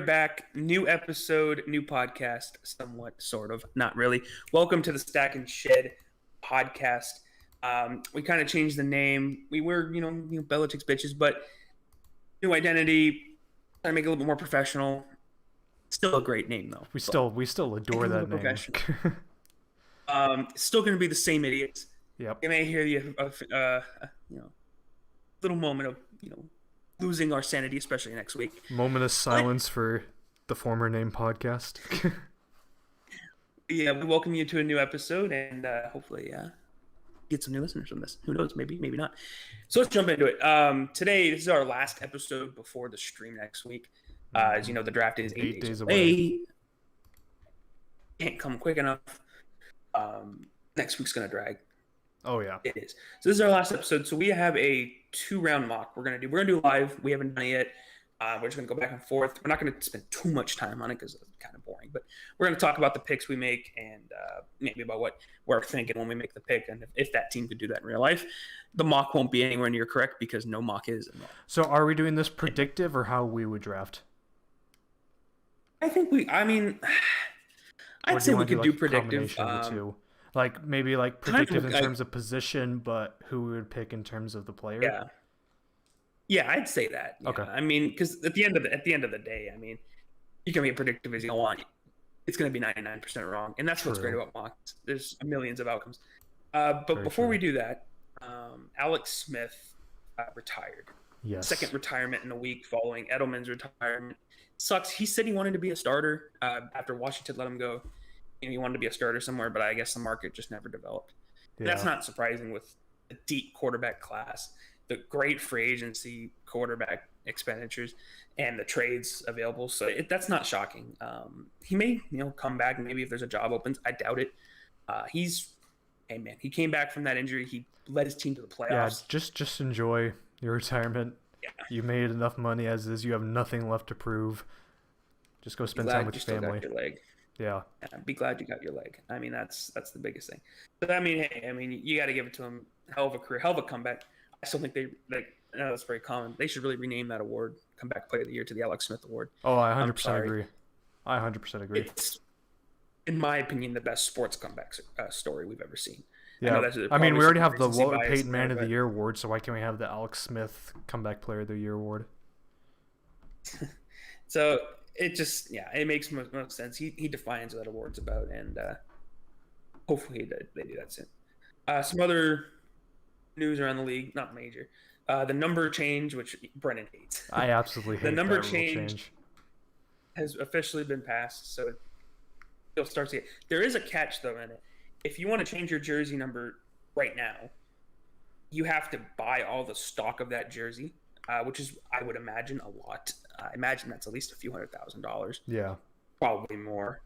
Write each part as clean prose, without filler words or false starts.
back. New episode, new podcast, somewhat, sort of, not really. Welcome to the Stack and Shed podcast. We kind of changed the name. We were, Belichick's bitches, but new identity. Trying to make it a little bit more professional. Still a great name though. We still adore that name. Still going to be the same idiots. Yep. You may hear little moment of losing our sanity, especially next week. Moment of silence for the former name podcast. Yeah, we welcome you to a new episode, and hopefully get some new listeners from this. Who knows? Maybe not. So let's jump into it. Today, this is our last episode before the stream next week. As you know, the draft is 8 days away. Can't come quick enough. Next week's going to drag. Oh, yeah. It is. So this is our last episode. So we have a 2-round mock. We're gonna do live. We haven't done it yet. We're just gonna go back and forth. We're not gonna spend too much time on it because it's kind of boring. But we're gonna talk about the picks we make and maybe about what we're thinking when we make the pick and if that team could do that in real life. The mock won't be anywhere near correct because no mock is. So are we doing this predictive or how we would draft? I'd say we could do predictive. Like maybe like predictive in terms of position, but who we would pick in terms of the player. Yeah, I'd say that. Yeah. Okay. Because at the end of the day, you can be as predictive as you want. It's going to be 99% wrong, and that's what's great about mocks. There's millions of outcomes. But before we do that, Alex Smith retired. Yes. Second retirement in a week following Edelman's retirement. Sucks. He said he wanted to be a starter after Washington let him go. He wanted to be a starter somewhere, but I guess the market just never developed. Yeah. That's not surprising with a deep quarterback class, the great free agency quarterback expenditures, and the trades available. So that's not shocking. He may, come back maybe if there's a job opens. I doubt it. He came back from that injury. He led his team to the playoffs. Yeah, just enjoy your retirement. Yeah. You made enough money as is. You have nothing left to prove. Just go spend time with your family. Got your leg. Yeah. Be glad you got your leg. That's the biggest thing. But you got to give it to him. Hell of a career, hell of a comeback. I still think I know that's very common. They should really rename that award, Comeback Player of the Year, to the Alex Smith Award. Oh, I 100% agree. I 100% agree. It's, in my opinion, the best sports comeback story we've ever seen. Yeah. We already have the Walter Payton Man of the Year award, so why can't we have the Alex Smith Comeback Player of the Year award? So it just, it makes most sense. He defines what that award's about, and hopefully they do that soon. Some other news around the league, not major. The number change, which Brennan hates. I absolutely hate the number that change has officially been passed, so you'll start to see it. There is a catch, though, in it. If you want to change your jersey number right now, you have to buy all the stock of that jersey, which is, I would imagine, a lot. I imagine that's at least a few $100,000. Yeah. Probably more.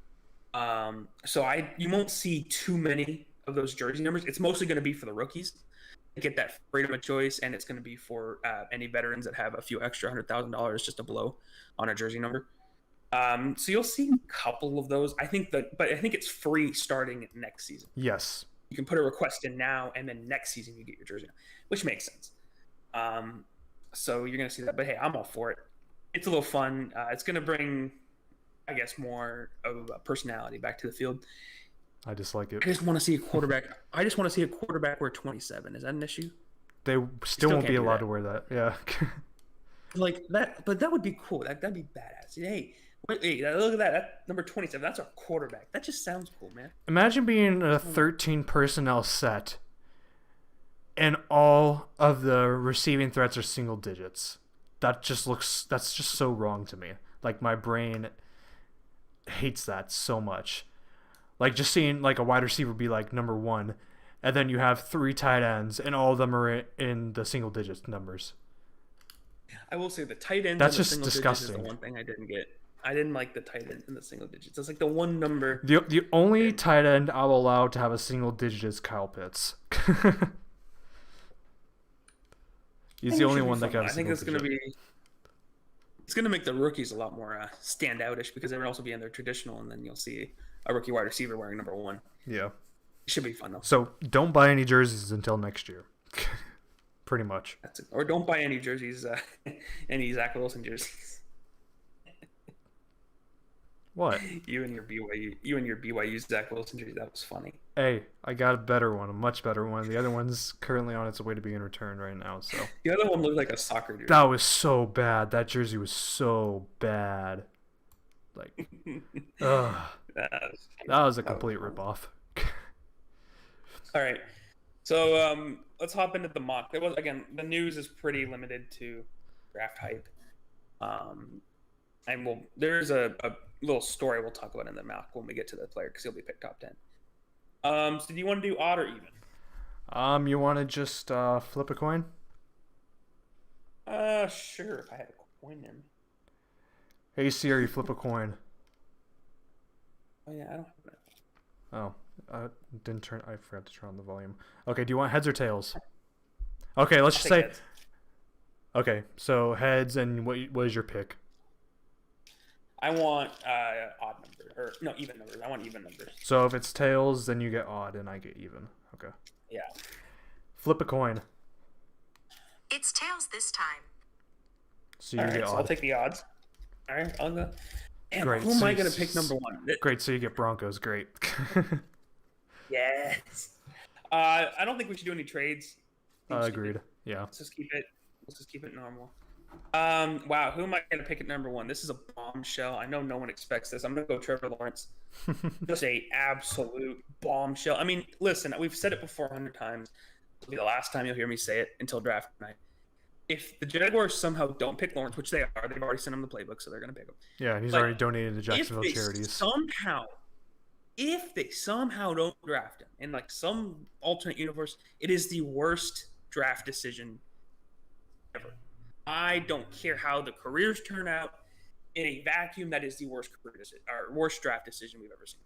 So you won't see too many of those jersey numbers. It's mostly going to be for the rookies. Get that freedom of choice, and it's going to be for any veterans that have a few extra $100,000 just to blow on a jersey number. So you'll see a couple of those. I think it's free starting next season. Yes. You can put a request in now, and then next season you get your jersey, which makes sense. So you're going to see that. But hey, I'm all for it. It's a little fun. It's going to bring, I guess, more of a personality back to the field. I just like it. I just want to see a quarterback. Wear 27. Is that an issue? They still won't be allowed to wear that. Yeah. Like that, but that would be cool. That'd be badass. Hey, look at that. That number 27. That's our quarterback. That just sounds cool, man. Imagine being a 13 personnel set, and all of the receiving threats are single digits. That's just so wrong to me. Like, my brain hates that so much. Like, just seeing like a wide receiver be like number 1, and then you have 3 tight ends, and all of them are in the single digits numbers. I will say the tight ends. That's just disgusting. Is the one thing I didn't get. I didn't like the tight end in the single digits. It's like the one number. The only tight end I'll allow to have a single digit is Kyle Pitts. He's the only one that got a single digit. I think it's going to make the rookies a lot more standoutish because they would also be in their traditional, and then you'll see a rookie wide receiver wearing number 1. Yeah. It should be fun, though. So don't buy any jerseys until next year. Pretty much. That's it. Or don't buy any jerseys, any Zach Wilson jerseys. What? You and your BYU Zach Wilson jersey. That was funny. Hey, I got a better one, a much better one. The other one's currently on its way to being returned right now. So The other one looked like a soccer jersey. that was so bad. That jersey was so bad. Like, ugh. That was a complete ripoff. All right. So let's hop into the mock. There was, again, the news is pretty limited to draft hype. And there's a little story we'll talk about in the mock when we get to the player because he'll be picked top 10. So do you want to do odd or even? You want to just flip a coin? Sure. If I had a coin in. Hey Siri, flip a coin. Oh yeah, I don't have that. Oh, I forgot to turn on the volume. Okay, do you want heads or tails? Okay, let's just say. Heads. Okay, so heads, and what is your pick? I want odd numbers, or no, even numbers. I want even numbers. So if it's tails, then you get odd, and I get even. Okay. Yeah. Flip a coin. It's tails this time. So you All get right, so odd. I'll take the odds. All right, I'll go. Damn, Great. who am So I you- going to pick number one? Great, so you get Broncos. Great. Yes. I don't think we should do any trades. Agreed. Yeah. Let's just keep it normal. Wow, who am I going to pick at number one? This is a bombshell. I know no one expects this. I'm going to go Trevor Lawrence. Just a absolute bombshell. I mean, listen, we've said it before 100 times. It'll be the last time you'll hear me say it until draft night. If the Jaguars somehow don't pick Lawrence, which they are, they've already sent him the playbook, so they're going to pick him. Yeah, and he's But already donated to Jacksonville if they charities. if they somehow don't draft him in like some alternate universe, it is the worst draft decision ever. I don't care how the careers turn out. In a vacuum, that is the worst worst draft decision we've ever seen.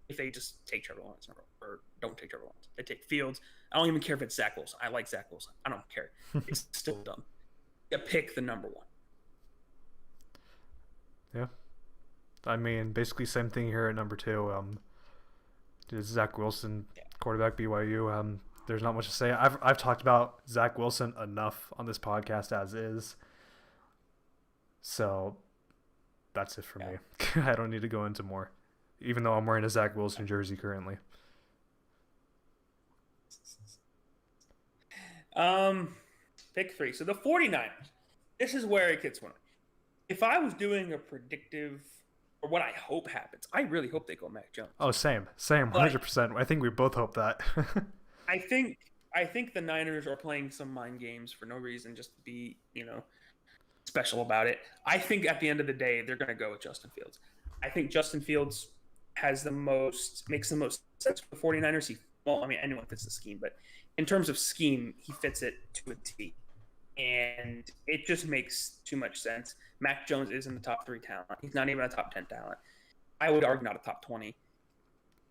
If they just take Trevor Lawrence or don't take Trevor Lawrence, they take Fields. I don't even care if it's Zach Wilson. I like Zach Wilson. I don't care. It's still dumb. You pick the number one. Yeah. I mean, basically same thing here at number 2. It's Zach Wilson, quarterback BYU. There's not much to say. I've talked about Zach Wilson enough on this podcast as is. So that's it for me. I don't need to go into more. Even though I'm wearing a Zach Wilson jersey currently. Pick 3. So the 49ers. This is where it gets winning. If I was doing a predictive, or what I hope happens, I really hope they go Mac Jones. Oh, same, 100%. I think we both hope that. I think the Niners are playing some mind games for no reason, just to be, special about it. I think at the end of the day, they're going to go with Justin Fields. I think Justin Fields makes the most sense for the 49ers. Anyone fits the scheme, but in terms of scheme, he fits it to a T. And it just makes too much sense. Mac Jones is in the top 3 talent. He's not even a top 10 talent. I would argue not a top 20.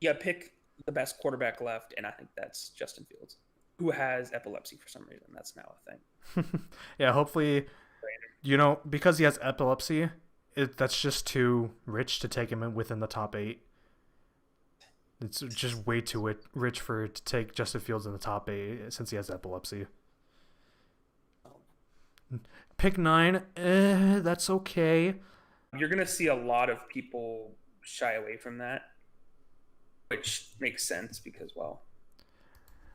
Yeah, pick the best quarterback left, and I think that's Justin Fields, who has epilepsy for some reason. That's now a thing. Yeah, hopefully, because he has epilepsy, that's just too rich to take him in within the top 8. It's just way too rich to take Justin Fields in the top 8 since he has epilepsy. Pick 9, that's okay. You're going to see a lot of people shy away from that, which makes sense because,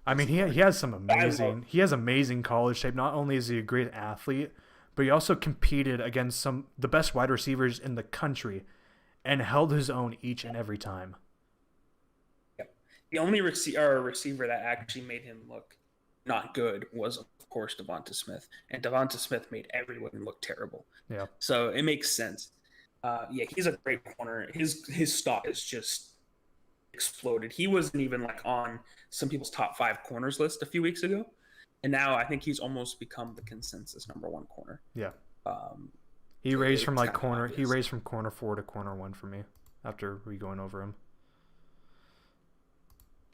I mean, he has some amazing college tape. Not only is he a great athlete, but he also competed against the best wide receivers in the country and held his own each and every time. Yep. The only receiver that actually made him look not good was, of course, Devonta Smith. And Devonta Smith made everyone look terrible. Yeah. So it makes sense. He's a great corner. His stock is just exploded. He wasn't even on some people's top 5 corners list a few weeks ago. And now I think he's almost become the consensus number 1 corner. Yeah. He raised from corner. obvious. He raised from corner 4 to corner 1 for me after going over him.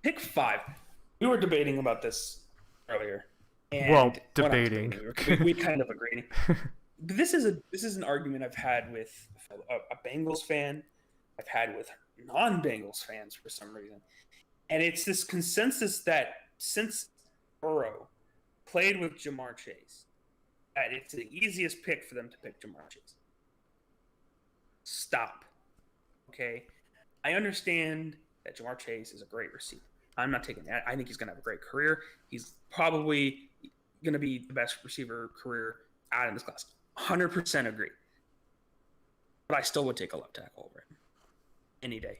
Pick 5. We were debating about this earlier. And debating. We kind of agreed. But this is an argument I've had with a Bengals fan. I've had with non-Bengals fans for some reason. And it's this consensus that since Burrow played with Jamar Chase, that it's the easiest pick for them to pick Jamar Chase. Stop. Okay, I understand that Jamar Chase is a great receiver. I'm not taking that. I think he's going to have a great career. He's probably going to be the best receiver career out in this class. 100% agree. But I still would take a left tackle over him any day.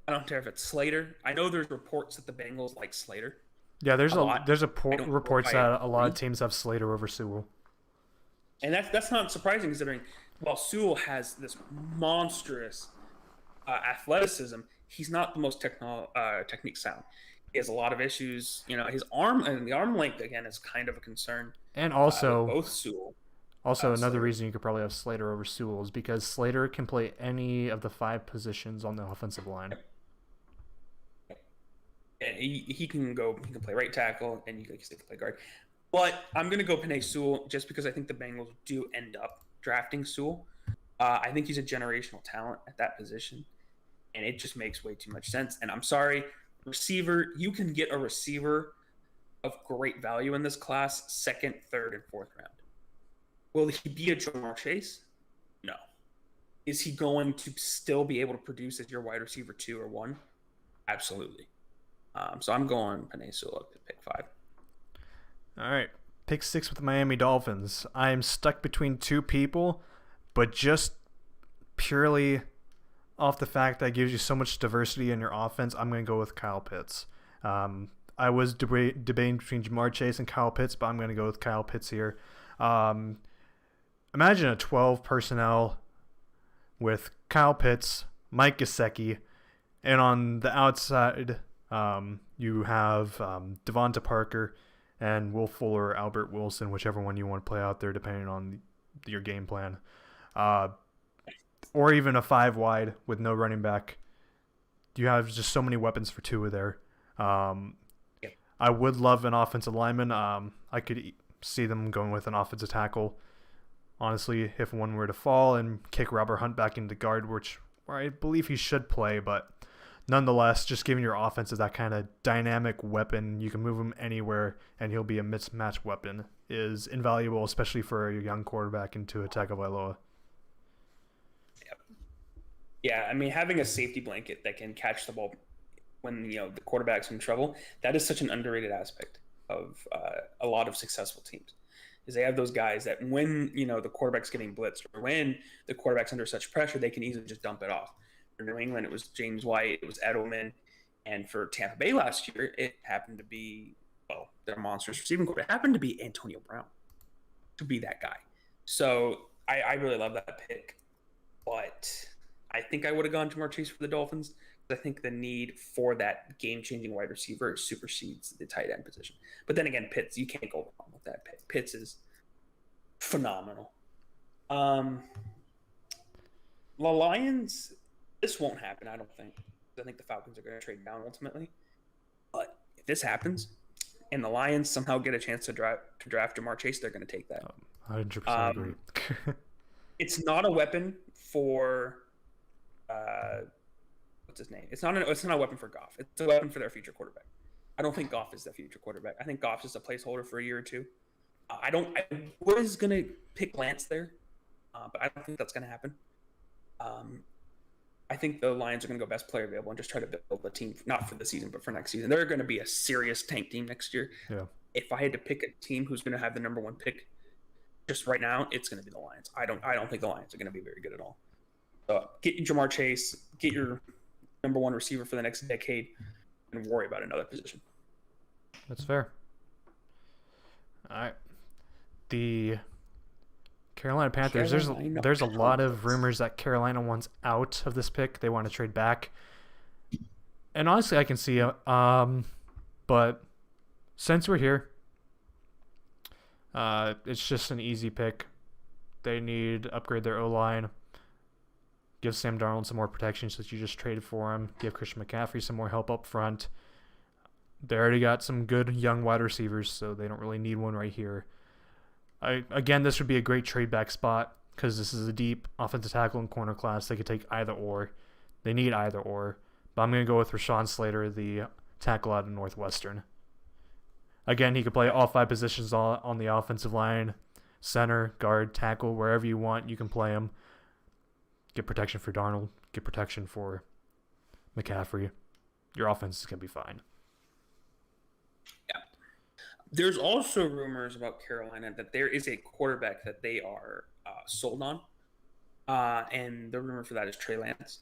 I don't care if it's Slater. I know there's reports that the Bengals like Slater. Yeah, there's reports that a lot of agree. teams have Slater over Sewell. And that's not surprising considering while Sewell has this monstrous athleticism, he's not the most technique sound. He has a lot of issues. You know, his arm and the arm length again is kind of a concern. And also, both Sewell. another Slater. reason you could probably have Slater over Sewell is because Slater can play any of the 5 positions on the offensive line. And he can play right tackle, and he can play guard. But I'm going to go Penei Sewell just because I think the Bengals do end up drafting Sewell. I think he's a generational talent at that position, and it just makes way too much sense. And I'm sorry, receiver, you can get a receiver of great value in this class, 2nd, 3rd, and 4th round. Will he be a Jamar Chase? No. Is he going to still be able to produce as your wide receiver 2 or 1? Absolutely. So I'm going Penei Sewell at pick 5. All right, pick 6 with the Miami Dolphins. I'm stuck between 2 people, but just purely off the fact that it gives you so much diversity in your offense, I'm going to go with Kyle Pitts. I was debating between Jamar Chase and Kyle Pitts, but I'm going to go with Kyle Pitts here. Imagine a 12 personnel with Kyle Pitts, Mike Gesicki, and on the outside you have Devonta Parker and Will Fuller, Albert Wilson, whichever one you want to play out there depending on your game plan. Or even a 5 wide with no running back. You have just so many weapons for Tua there. I would love an offensive lineman. I could see them going with an offensive tackle. Honestly, if one were to fall and kick Robert Hunt back into guard, where I believe he should play, but nonetheless, just giving your offense that kind of dynamic weapon, you can move him anywhere and he'll be a mismatch weapon, is invaluable, especially for a young quarterback into Tua Tagovailoa. Yeah, I mean, having a safety blanket that can catch the ball when the quarterback's in trouble, that is such an underrated aspect of a lot of successful teams. Is they have those guys that when the quarterback's getting blitzed or when the quarterback's under such pressure, they can easily just dump it off. For New England, it was James White, it was Edelman, and for Tampa Bay last year, it happened to be their monstrous receiving core. It happened to be Antonio Brown to be that guy. So I really love that pick, but I think I would have gone Jamar Chase for the Dolphins. I think the need for that game-changing wide receiver supersedes the tight end position. But then again, Pitts, you can't go wrong with that pick. Pitts is phenomenal. The Lions, this won't happen, I don't think. I think the Falcons are going to trade down ultimately. But if this happens and the Lions somehow get a chance to draft Jamar Chase, they're going to take that. 100% agree. It's not a weapon for what's his name? It's not a weapon for Goff. It's a weapon for their future quarterback. I don't think Goff is the future quarterback. I think Goff's just a placeholder for a year or two. I was going to pick Lance there, but I don't think that's going to happen. I think the Lions are going to go best player available and just try to build a team, not for the season, but for next season. They're going to be a serious tank team next year. Yeah. If I had to pick a team who's going to have the number 1 pick just right now, it's going to be the Lions. I don't think the Lions are going to be very good at all. So get Jamar Chase, get your number 1 receiver for the next decade, and worry about another position. That's fair. All right. The Carolina Panthers, there's a lot of rumors that Carolina wants out of this pick. They want to trade back. And honestly, I can see it. But since we're here, it's just an easy pick. They need to upgrade their O-line. Give Sam Darnold some more protection since you just traded for him. Give Christian McCaffrey some more help up front. They already got some good young wide receivers, so they don't really need one right here. Again, this would be a great trade back spot because this is a deep offensive tackle and corner class. They could take either or. They need either or. But I'm going to go with Rashawn Slater, the tackle out of Northwestern. Again, he could play all 5 positions on the offensive line. Center, guard, tackle, wherever you want, you can play him. Get protection for Darnold. Get protection for McCaffrey. Your offense is going to be fine. Yeah. There's also rumors about Carolina that there is a quarterback that they are sold on. And the rumor for that is Trey Lance.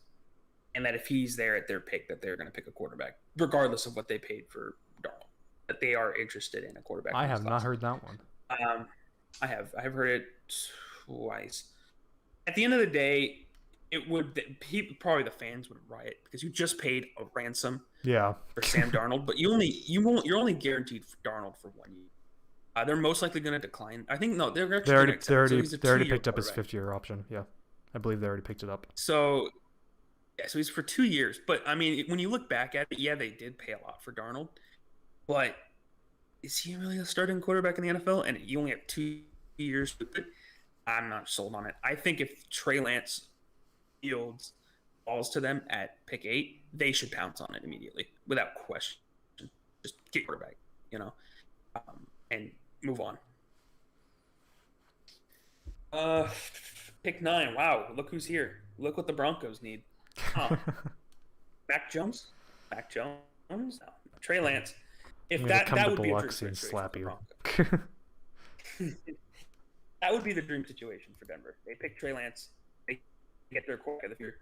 And that if he's there at their pick, that they're going to pick a quarterback, regardless of what they paid for Darnold. That they are interested in a quarterback. I have not heard that one. I've heard it twice. At the end of the day, probably the fans would riot because you just paid a ransom for Sam Darnold, but you're only guaranteed for Darnold for 1 year. They're most likely going to decline. I think no, they're actually they already picked up his 5th-year option. Yeah, I believe they already picked it up. So he's for 2 years. But I mean, when you look back at it, yeah, they did pay a lot for Darnold, but is he really a starting quarterback in the NFL? And you only have 2 years with it. I'm not sold on it. I think if Trey Lance Fields falls to them at pick 8, they should pounce on it immediately without question. Just get quarterback, and move on. Pick 9. Wow, look who's here. Look what the Broncos need. Mac Jones? No. Trey Lance. If that would be a dream situation slap you. That would be the dream situation for Denver. They pick Trey Lance, they get their quarterback of the future,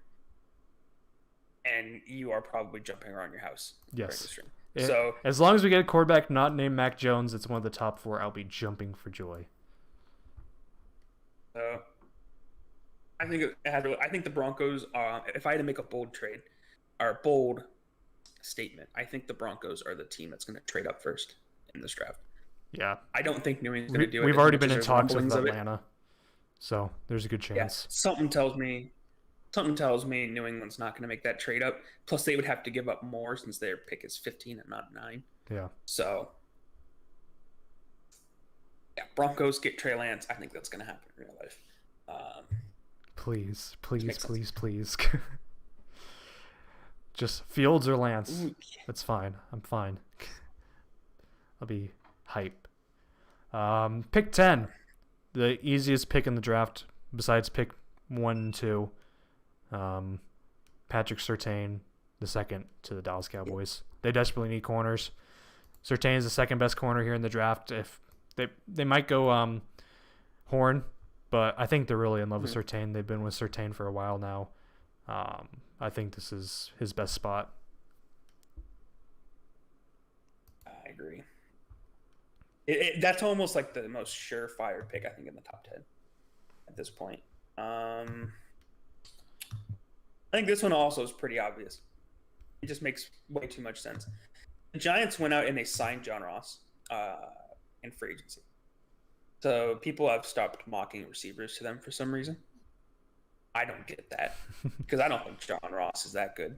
and you are probably jumping around your house. Yes. So as long as we get a quarterback not named Mac Jones, it's one of the top 4. I'll be jumping for joy. I think the Broncos. If I had to make a bold trade, or a bold statement, I think the Broncos are the team that's going to trade up first in this draft. Yeah, I don't think New England's going to do it. We've already been in talks with Atlanta, so there's a good chance. Yeah, something tells me New England's not going to make that trade up. Plus, they would have to give up more since their pick is 15 and not 9. Yeah. So, yeah, Broncos get Trey Lance. I think that's going to happen in real life. Please. Just Fields or Lance. Ooh. That's fine. I'm fine. I'll be hype. Pick 10. The easiest pick in the draft besides pick 1 and 2. Patrick Surtain, the second to the Dallas Cowboys. They desperately need corners. Surtain is the second best corner here in the draft. If they might go Horn, but I think they're really in love with Surtain. They've been with Surtain for a while now. I think this is his best spot. I agree. That's almost like the most surefire pick, I think, in the top 10 at this point. I think this one also is pretty obvious. It just makes way too much sense. The Giants went out and they signed John Ross in free agency. So people have stopped mocking receivers to them for some reason. I don't get that because I don't think John Ross is that good.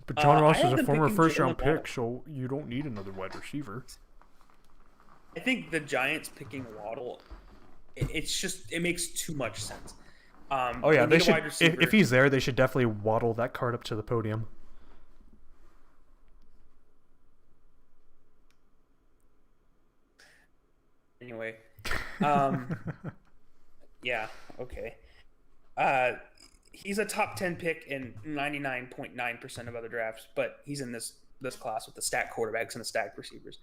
But John Ross is a former first-round pick, so you don't need another wide receiver. I think the Giants picking Waddle, it makes too much sense. They should. If he's there, they should definitely waddle that card up to the podium. Anyway, yeah, okay. He's a top 10 pick in 99.9% of other drafts, but he's in this class with the stacked quarterbacks and the stacked receivers.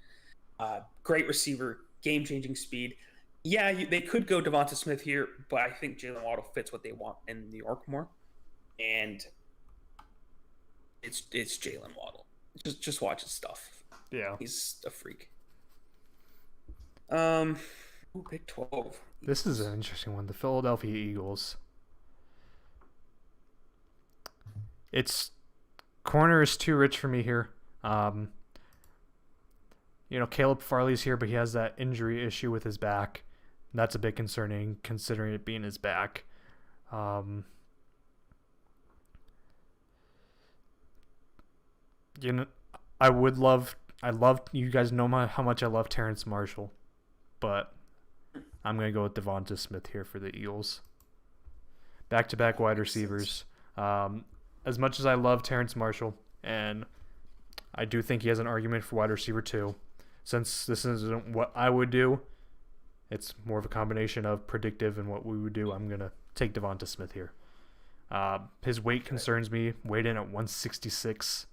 Great receiver, game-changing speed. Yeah, they could go Devonta Smith here, but I think Jalen Waddle fits what they want in New York more, and it's Jalen Waddle. Just watch his stuff. Yeah, he's a freak. Pick 12. This is an interesting one. The Philadelphia Eagles. It's corner is too rich for me here. Caleb Farley's here, but he has that injury issue with his back. That's a bit concerning, considering it being his back. I love you guys know how much I love Terrence Marshall, but I'm gonna go with Devonta Smith here for the Eagles. Back-to-back wide receivers. As much as I love Terrence Marshall, and I do think he has an argument for wide receiver too, since this isn't what I would do, it's more of a combination of predictive and what we would do. I'm going to take Devonta Smith here. His weight concerns me. Weighed in at 166.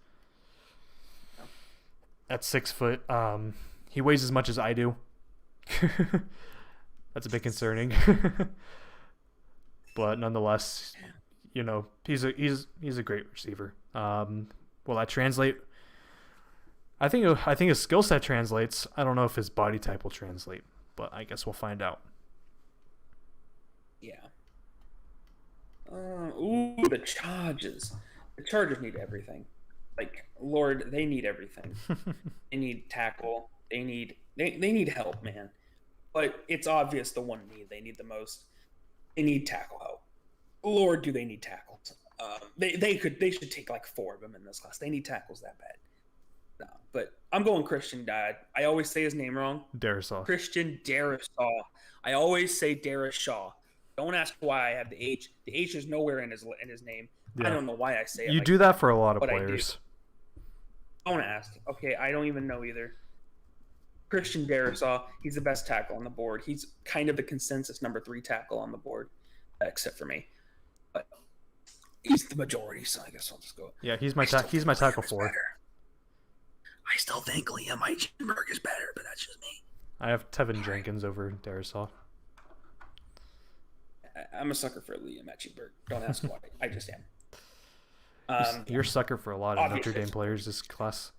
At 6 foot. He weighs as much as I do. That's a bit concerning. But nonetheless, you know, he's a great receiver. Will that translate? I think his skill set translates. I don't know if his body type will translate, but I guess we'll find out. Yeah. The Chargers. The Chargers need everything. Like, Lord, they need everything. They need tackle. They need help, man. But it's obvious the one need they need the most. They need tackle help. Lord, do they need tackles? They should take like 4 of them in this class. They need tackles that bad. No, but I'm going Christian Dad. I always say his name wrong. Darrisaw. Christian Darrisaw. I always say Darrisaw. Don't ask why I have the H. The H is nowhere in his name. Yeah. I don't know why I say it. You do that for a lot of players. Don't ask. Okay, I don't even know either. Christian Darrisaw, he's the best tackle on the board. He's kind of the consensus number 3 tackle on the board, except for me. But he's the majority, so I guess I'll just go. Yeah, he's my tackle 4. I still think Liam Eichenberg is better, but that's just me. I have Tevin Jenkins over Darrisaw. I'm a sucker for Liam Eichenberg. Don't ask why. I just am. You're a sucker for a lot of Notre Dame players this class.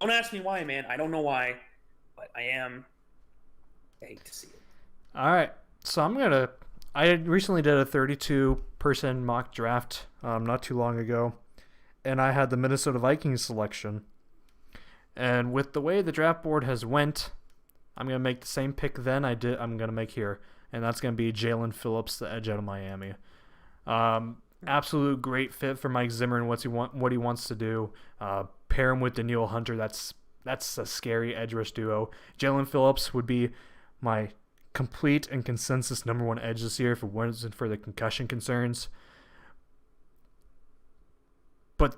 Don't ask me why, man. I don't know why, but I am. I hate to see it. All right, so I recently did a 32-person mock draft not too long ago, and I had the Minnesota Vikings selection. And with the way the draft board has went, I'm gonna make the same pick I'm gonna make here, and that's gonna be Jalen Phillips, the edge out of Miami. Absolute great fit for Mike Zimmer and what he wants to do. Pair him with Danielle Hunter. That's a scary edge rush duo. Jalen Phillips would be my complete and consensus number 1 edge this year if it wasn't for the concussion concerns. But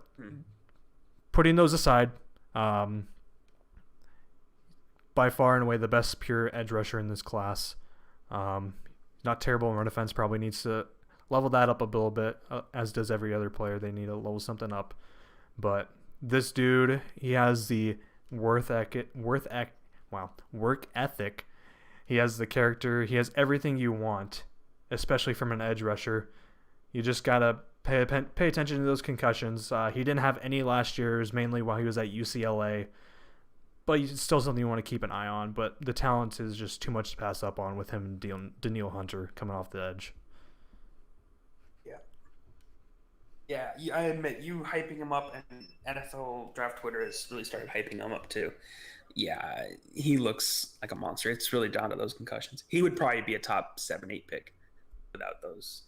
putting those aside, by far and away the best pure edge rusher in this class. Not terrible in run defense. Probably needs to level that up a little bit, as does every other player. They need to level something up. But this dude, he has the work ethic. He has the character. He has everything you want, especially from an edge rusher. You just gotta pay attention to those concussions. He didn't have any last year's, mainly while he was at UCLA. But it's still something you want to keep an eye on. But the talent is just too much to pass up on with him and Danielle Hunter coming off the edge. Yeah, I admit, you hyping him up, and NFL Draft Twitter has really started hyping him up too. Yeah, he looks like a monster. It's really down to those concussions. He would probably be a top 7-8 pick without those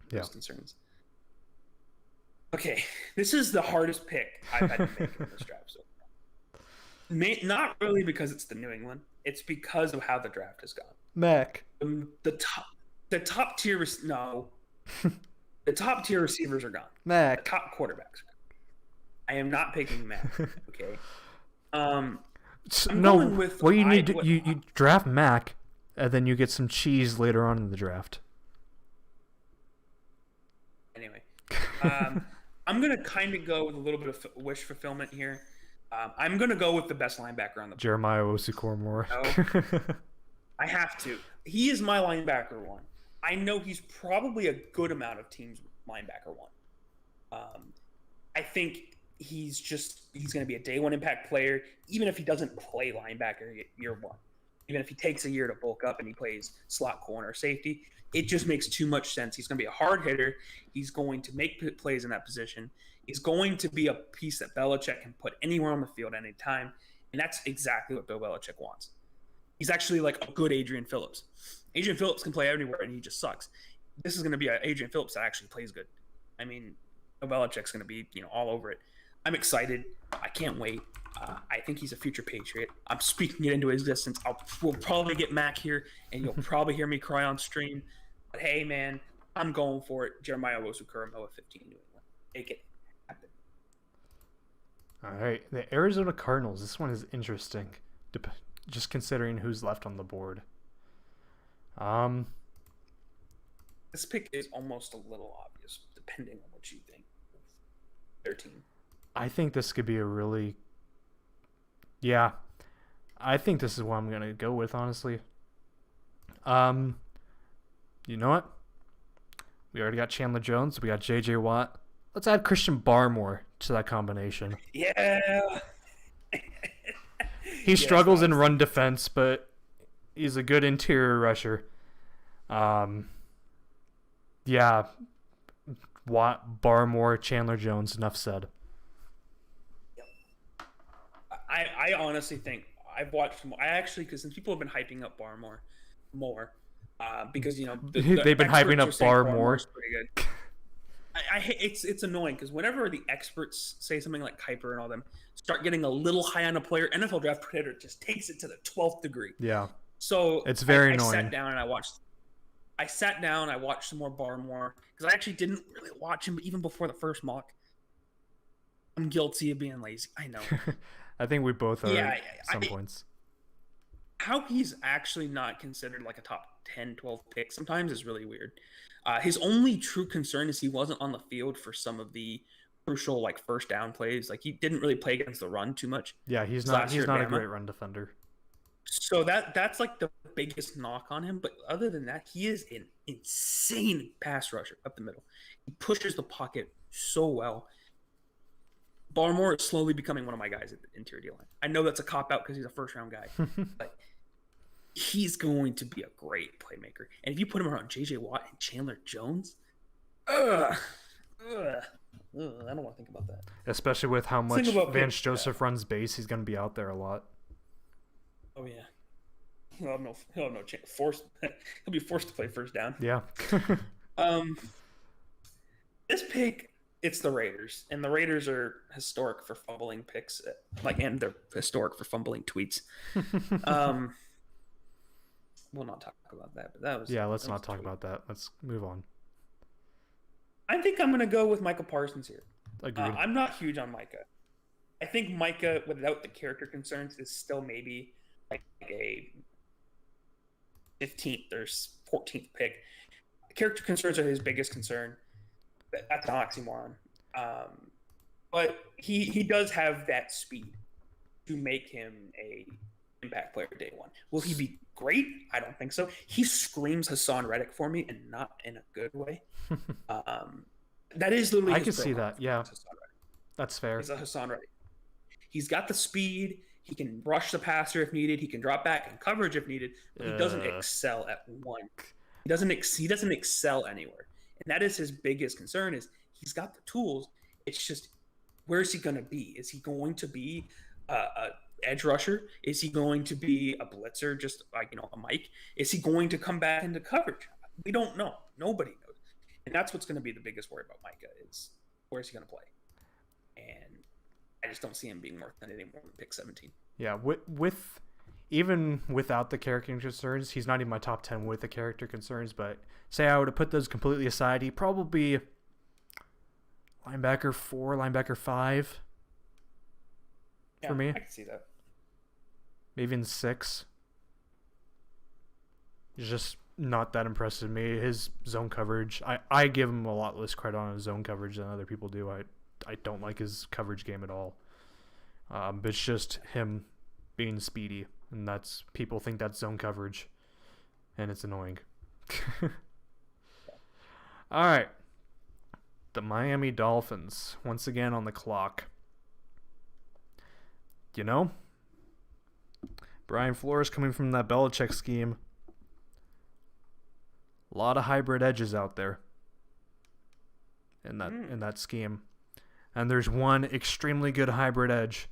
concerns. Okay, this is the hardest pick I've had to make in this draft so far. Not really because it's the New England. It's because of how the draft has gone. Mac. The top tier no. The top tier receivers are gone. Mac. The top quarterbacks. I am not picking Mac. Okay. You draft Mac, and then you get some cheese later on in the draft. Anyway, I'm gonna kind of go with a little bit of wish fulfillment here. I'm gonna go with the best linebacker on the board. Jeremiah Owusu-Koramoah. No, I have to. He is my linebacker 1. I know he's probably a good amount of teams' linebacker 1. I think he's going to be a day 1 impact player, even if he doesn't play linebacker year 1. Even if he takes a year to bulk up and he plays slot corner safety, it just makes too much sense. He's going to be a hard hitter. He's going to make plays in that position. He's going to be a piece that Belichick can put anywhere on the field at any time, and that's exactly what Bill Belichick wants. He's actually like a good Adrian Phillips. Adrian Phillips can play everywhere, and he just sucks. This is going to be an Adrian Phillips that actually plays good. I mean, Belichick's going to be all over it. I'm excited. I can't wait. I think he's a future Patriot. I'm speaking it into existence. We'll probably get Mac here, and you'll probably hear me cry on stream. But hey, man, I'm going for it. Jeremiah Owusu-Koramoah, 15 New England. Make it happen. All right, the Arizona Cardinals. This one is interesting, just considering who's left on the board. This pick is almost a little obvious, depending on what you think of their team. I think this could be a really... Yeah. I think this is what I'm going to go with, honestly. You know what? We already got Chandler Jones. We got J.J. Watt. Let's add Christian Barmore to that combination. Yeah. He struggles in run defense, but he's a good interior rusher. Yeah. Watt, Barmore, Chandler Jones. Enough said. I honestly think I've watched more. I actually, because since people have been hyping up Barmore more, because they've been hyping up Barmore. Pretty good. It's annoying because whenever the experts say something like Kuiper and all them start getting a little high on a player, NFL Draft Predator just takes it to the 12th degree. Yeah. So it's very I annoying. sat down and I watched some more Barmore because I actually didn't really watch him even before the first mock. I'm guilty of being lazy. I know. I think we both are at some points. How he's actually not considered like a top 10, 12 pick sometimes is really weird. His only true concern is he wasn't on the field for some of the crucial like first down plays. Like he didn't really play against the run too much. Yeah, he's not a great run defender. So that's like the biggest knock on him. But other than that, he is an insane pass rusher up the middle. He pushes the pocket so well. Barmore is slowly becoming one of my guys at the interior D-line. I know that's a cop-out because he's a first-round guy, but he's going to be a great playmaker. And if you put him around J.J. Watt and Chandler Jones, I don't want to think about that. Especially with how much Vance Joseph runs base, he's going to be out there a lot. Oh, yeah. He'll have no chance. He'll be forced to play first down. Yeah. This pick... It's the Raiders, and the Raiders are historic for fumbling picks, and they're historic for fumbling tweets. We'll not talk about that, but that was... Yeah, let's not talk about that. Let's move on. I think I'm going to go with Micah Parsons here. Agreed. I'm not huge on Micah. I think Micah, without the character concerns, is still maybe like a 15th or 14th pick. Character concerns are his biggest concern. That's an oxymoron. But he does have that speed to make him a impact player day one. Will he be great? I don't think so. He screams Hassan Reddick for me, and not in a good way. That is literally. I can see that. Yeah, that's fair. He's a Hassan Reddick. He's got the speed. He can rush the passer if needed. He can drop back in coverage if needed. But he doesn't excel at one. He doesn't excel anywhere. And that is his biggest concern is he's got the tools. It's just, where is he going to be? Is he going to be a edge rusher? Is he going to be a blitzer, just like, a Mike? Is he going to come back into coverage? We don't know. Nobody knows. And that's what's going to be the biggest worry about Micah is where is he going to play? And I just don't see him being more than any more than pick 17. Yeah, with even without the character concerns, he's not even my top 10 with the character concerns, but say I would have put those completely aside, he'd probably be linebacker 4, linebacker 5 for me. I can see that. Maybe in 6. He's just not that impressive to me. His zone coverage, I give him a lot less credit on his zone coverage than other people do. I don't like his coverage game at all. But it's just him being speedy, and that's people think that's zone coverage, and it's annoying. All right, the Miami Dolphins once again on the clock. Brian Flores coming from that Belichick scheme. A lot of hybrid edges out there in that scheme, and there's one extremely good hybrid edge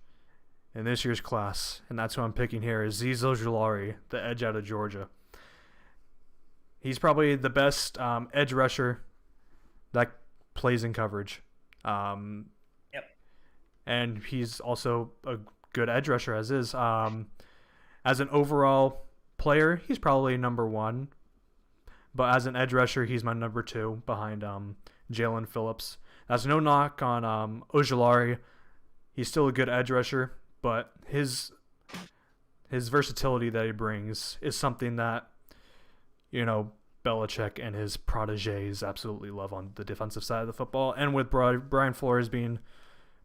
in this year's class, and that's who I'm picking here, is Azeez Ojulari, the edge out of Georgia. He's probably the best edge rusher that plays in coverage. And he's also a good edge rusher as is. As an overall player, he's probably number 1. But as an edge rusher, he's my number 2 behind Jalen Phillips. That's no knock on Ojulari. He's still a good edge rusher, but his versatility that he brings is something that, Belichick and his proteges absolutely love on the defensive side of the football. And with Brian Flores being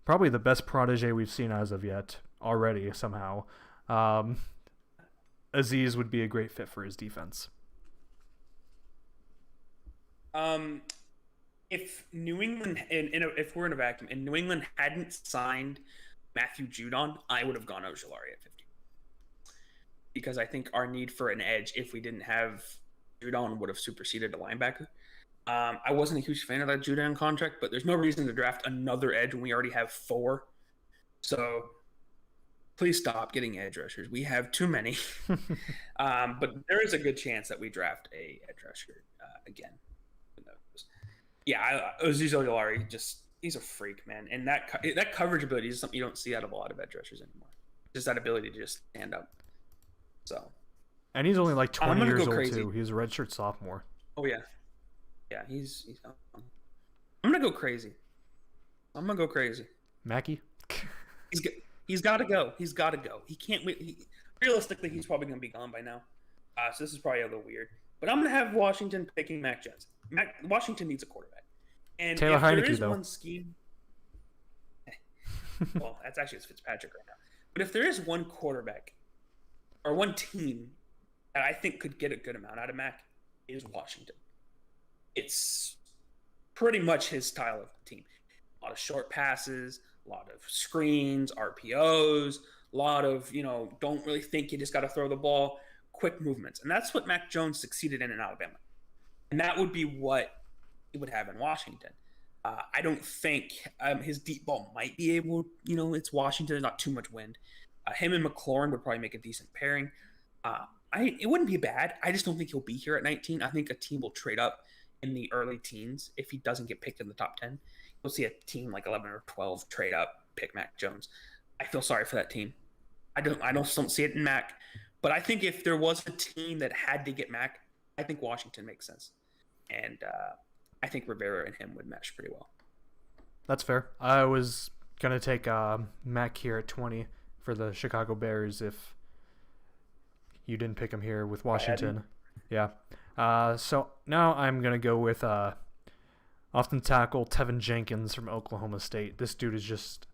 probably the best protege we've seen as of yet already somehow, Aziz would be a great fit for his defense. If New England, if we're in a vacuum, and New England hadn't signed Matthew Judon, I would have gone Ojulari at 50. Because I think our need for an edge, if we didn't have Judon, would have superseded a linebacker. I wasn't a huge fan of that Judon contract, but there's no reason to draft another edge when we already have 4. So please stop getting edge rushers. We have too many. But there is a good chance that we draft a edge rusher again. Yeah, Azeez Ojulari, he's a freak, man. And that coverage ability is something you don't see out of a lot of edge rushers anymore. Just that ability to just stand up. So. And he's only like 20 years old crazy. too. He's a redshirt sophomore. Oh yeah, yeah. He's. I'm gonna go crazy. Mackie. He's got to go. He can't wait. Realistically, he's probably gonna be gone by now. So this is probably a little weird. But I'm gonna have Washington picking Mac Jones. Washington needs a quarterback. And Taylor if Heineke, there is though. one scheme, well, that's actually it's Fitzpatrick right now. But if there is one quarterback or one team that I think could get a good amount out of Mac, is Washington. It's pretty much his style of team. A lot of short passes, a lot of screens, RPOs, a lot of, don't really think you just got to throw the ball, quick movements. And that's what Mac Jones succeeded in Alabama. And that would be what he would have in Washington. I don't think his deep ball might be able, it's Washington, there's not too much wind. Him and McLaurin would probably make a decent pairing. It wouldn't be bad. I just don't think he'll be here at 19. I think a team will trade up in the early teens if he doesn't get picked in the top 10. You'll see a team like 11 or 12 trade up, pick Mac Jones. I feel sorry for that team. I don't see it in Mac. But I think if there was a team that had to get Mac, I think Washington makes sense. And I think Rivera and him would mesh pretty well. That's fair. I was going to take Mac here at 20 for the Chicago Bears if you didn't pick him here with Washington. Yeah. So now I'm going to go with often tackle Tevin Jenkins from Oklahoma State. This dude is just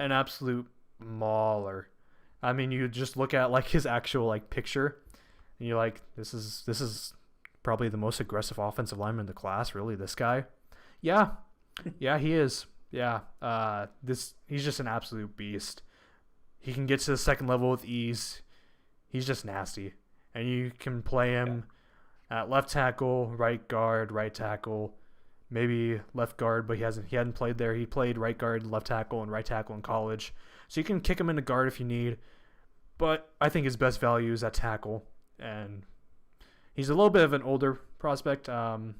an absolute mauler. I mean, you just look at like his actual picture and you're like, this is probably the most aggressive offensive lineman in the class, really, this guy. Yeah. Yeah, he is. Yeah. He's just an absolute beast. He can get to the second level with ease. He's just nasty. And you can play him at left tackle, right guard, right tackle, maybe left guard, but he hadn't played there. He played right guard, left tackle, and right tackle in college. So you can kick him into guard if you need. But I think his best value is at tackle. And he's a little bit of an older prospect. He's a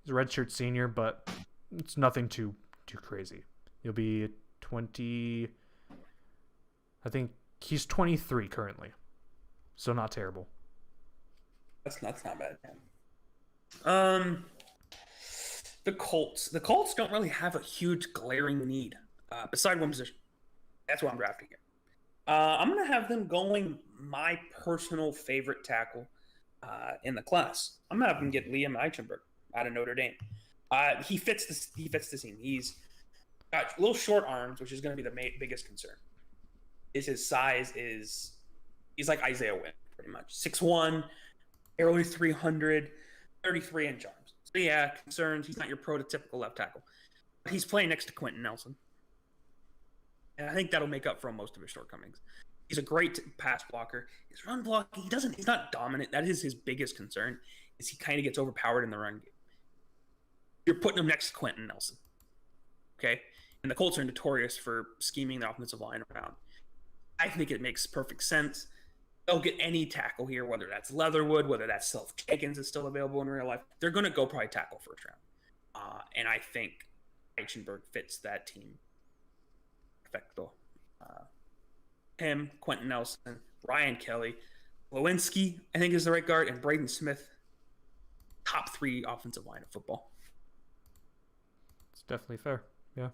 redshirt senior, but it's nothing too crazy. He'll be 20. I think he's 23 currently. So not terrible. That's not bad, man. The Colts don't really have a huge glaring need beside one position. That's why I'm drafting here. I'm gonna have them going my personal favorite tackle in the class. I'm gonna have them get Liam Eichenberg out of Notre Dame. He fits the scene. He's got little short arms, which is gonna be the biggest concern. His size he's like Isaiah Wynn, pretty much 6'1", barely 300, 33-inch arms. So yeah, concerns. He's not your prototypical left tackle. But he's playing next to Quentin Nelson. And I think that'll make up for most of his shortcomings. He's a great pass blocker. His run block, he's not dominant. That is his biggest concern, is he kind of gets overpowered in the run game. You're putting him next to Quentin Nelson. Okay? And the Colts are notorious for scheming the offensive line around. I think it makes perfect sense. They'll get any tackle here, whether that's Leatherwood, whether that's Self Jenkins is still available in real life. They're going to go probably tackle first round. And I think Eichenberg fits that team perfecto. Him, Quentin Nelson, Ryan Kelly, Lewinsky, I think is the right guard, and Braden Smith, top 3 offensive line of football. It's definitely fair. Yeah.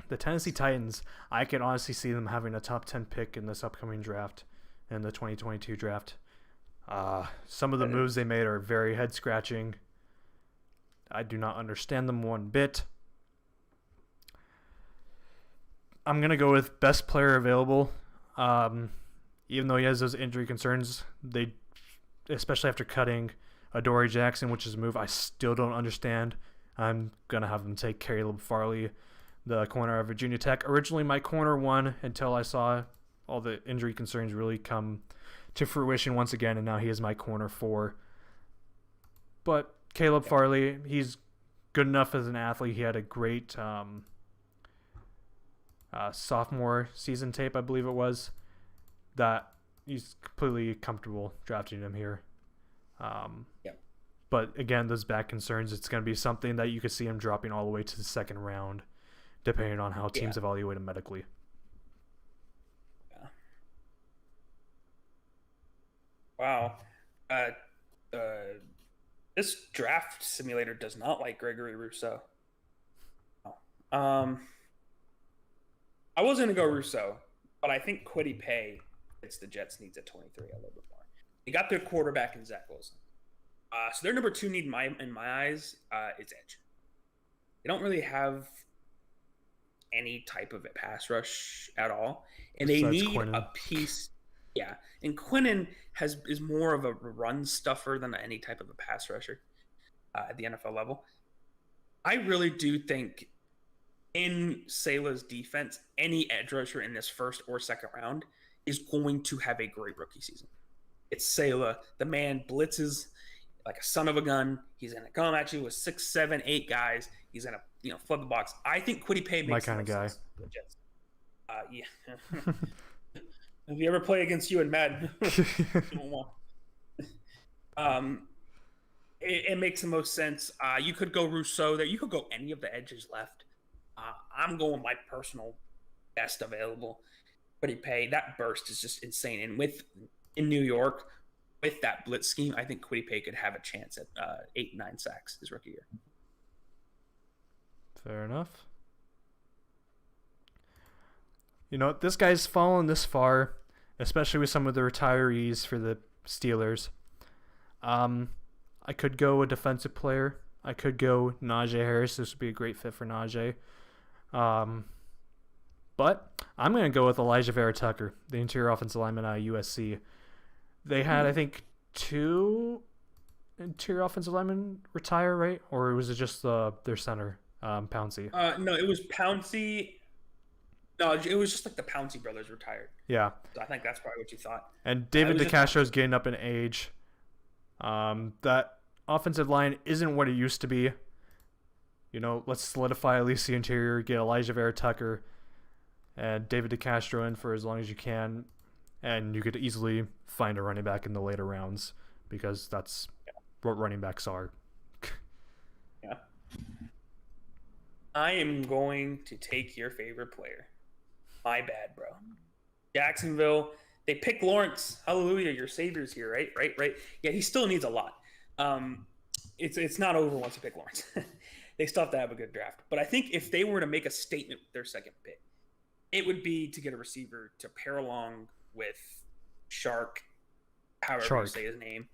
The Tennessee Titans, I can honestly see them having a top 10 pick in this upcoming draft. in the 2022 draft. Some of the moves they made are very head scratching. I do not understand them one bit. I'm going to go with best player available. Even though he has those injury concerns, they, especially after cutting Adoree Jackson, which is a move I still don't understand. I'm going to have them take Caleb Farley, the corner of Virginia Tech. Originally my corner one until I saw all the injury concerns really come to fruition once again, and now he is my corner 4. But Caleb Farley, he's good enough as an athlete. He had a great sophomore season tape, I believe it was, that he's completely comfortable drafting him here. But again, those back concerns, it's going to be something that you could see him dropping all the way to the second round, depending on how teams evaluate him medically. Wow. This draft simulator does not like Gregory Rousseau. I was going to go Rousseau, but I think Kwity Paye fits the Jets' needs at 23 a little bit more. They got their quarterback in Zach Wilson. So their number 2 need in my eyes is edge. They don't really have any type of a pass rush at all, and they need Quinnen. A piece. Yeah, and Quinnen is more of a run stuffer than any type of a pass rusher at the NFL level. I really do think in Saleh's defense, any edge rusher in this first or second round is going to have a great rookie season. It's Saleh. The man blitzes like a son of a gun. He's going to come at you with 6, 7, 8 guys. He's going to flood the box. I think Kwity Paye makes my kind of guy. Yeah. Have you ever played against you in Madden? It makes the most sense. You could go Rousseau there. You could go any of the edges left. I'm going my personal best available. Kwity Paye, that burst is just insane. And in New York, with that blitz scheme, I think Kwity Paye could have a chance at 8, 9 sacks his rookie year. Fair enough. You know, this guy's fallen this far, especially with some of the retirees for the Steelers. I could go a defensive player. I could go Najee Harris. This would be a great fit for Najee. But I'm going to go with Elijah Vera Tucker, the interior offensive lineman out of USC. They had, I think, 2 interior offensive linemen retire, right? Or was it just their center, Pouncey? No, it was Pouncey. No, it was just like the Pouncey brothers retired. Yeah. So I think that's probably what you thought. And David DeCastro's getting up in age. That offensive line isn't what it used to be. You know, let's solidify at least the interior, get Elijah Vera Tucker and David DeCastro in for as long as you can. And you could easily find a running back in the later rounds because that's what running backs are. Yeah. I am going to take your favorite player. My bad, bro. Jacksonville. They pick Lawrence. Hallelujah, your savior's here, right? Yeah, he still needs a lot. It's not over once you pick Lawrence. They still have to have a good draft. But I think if they were to make a statement with their second pick, it would be to get a receiver to pair along with Shark, however you say his name.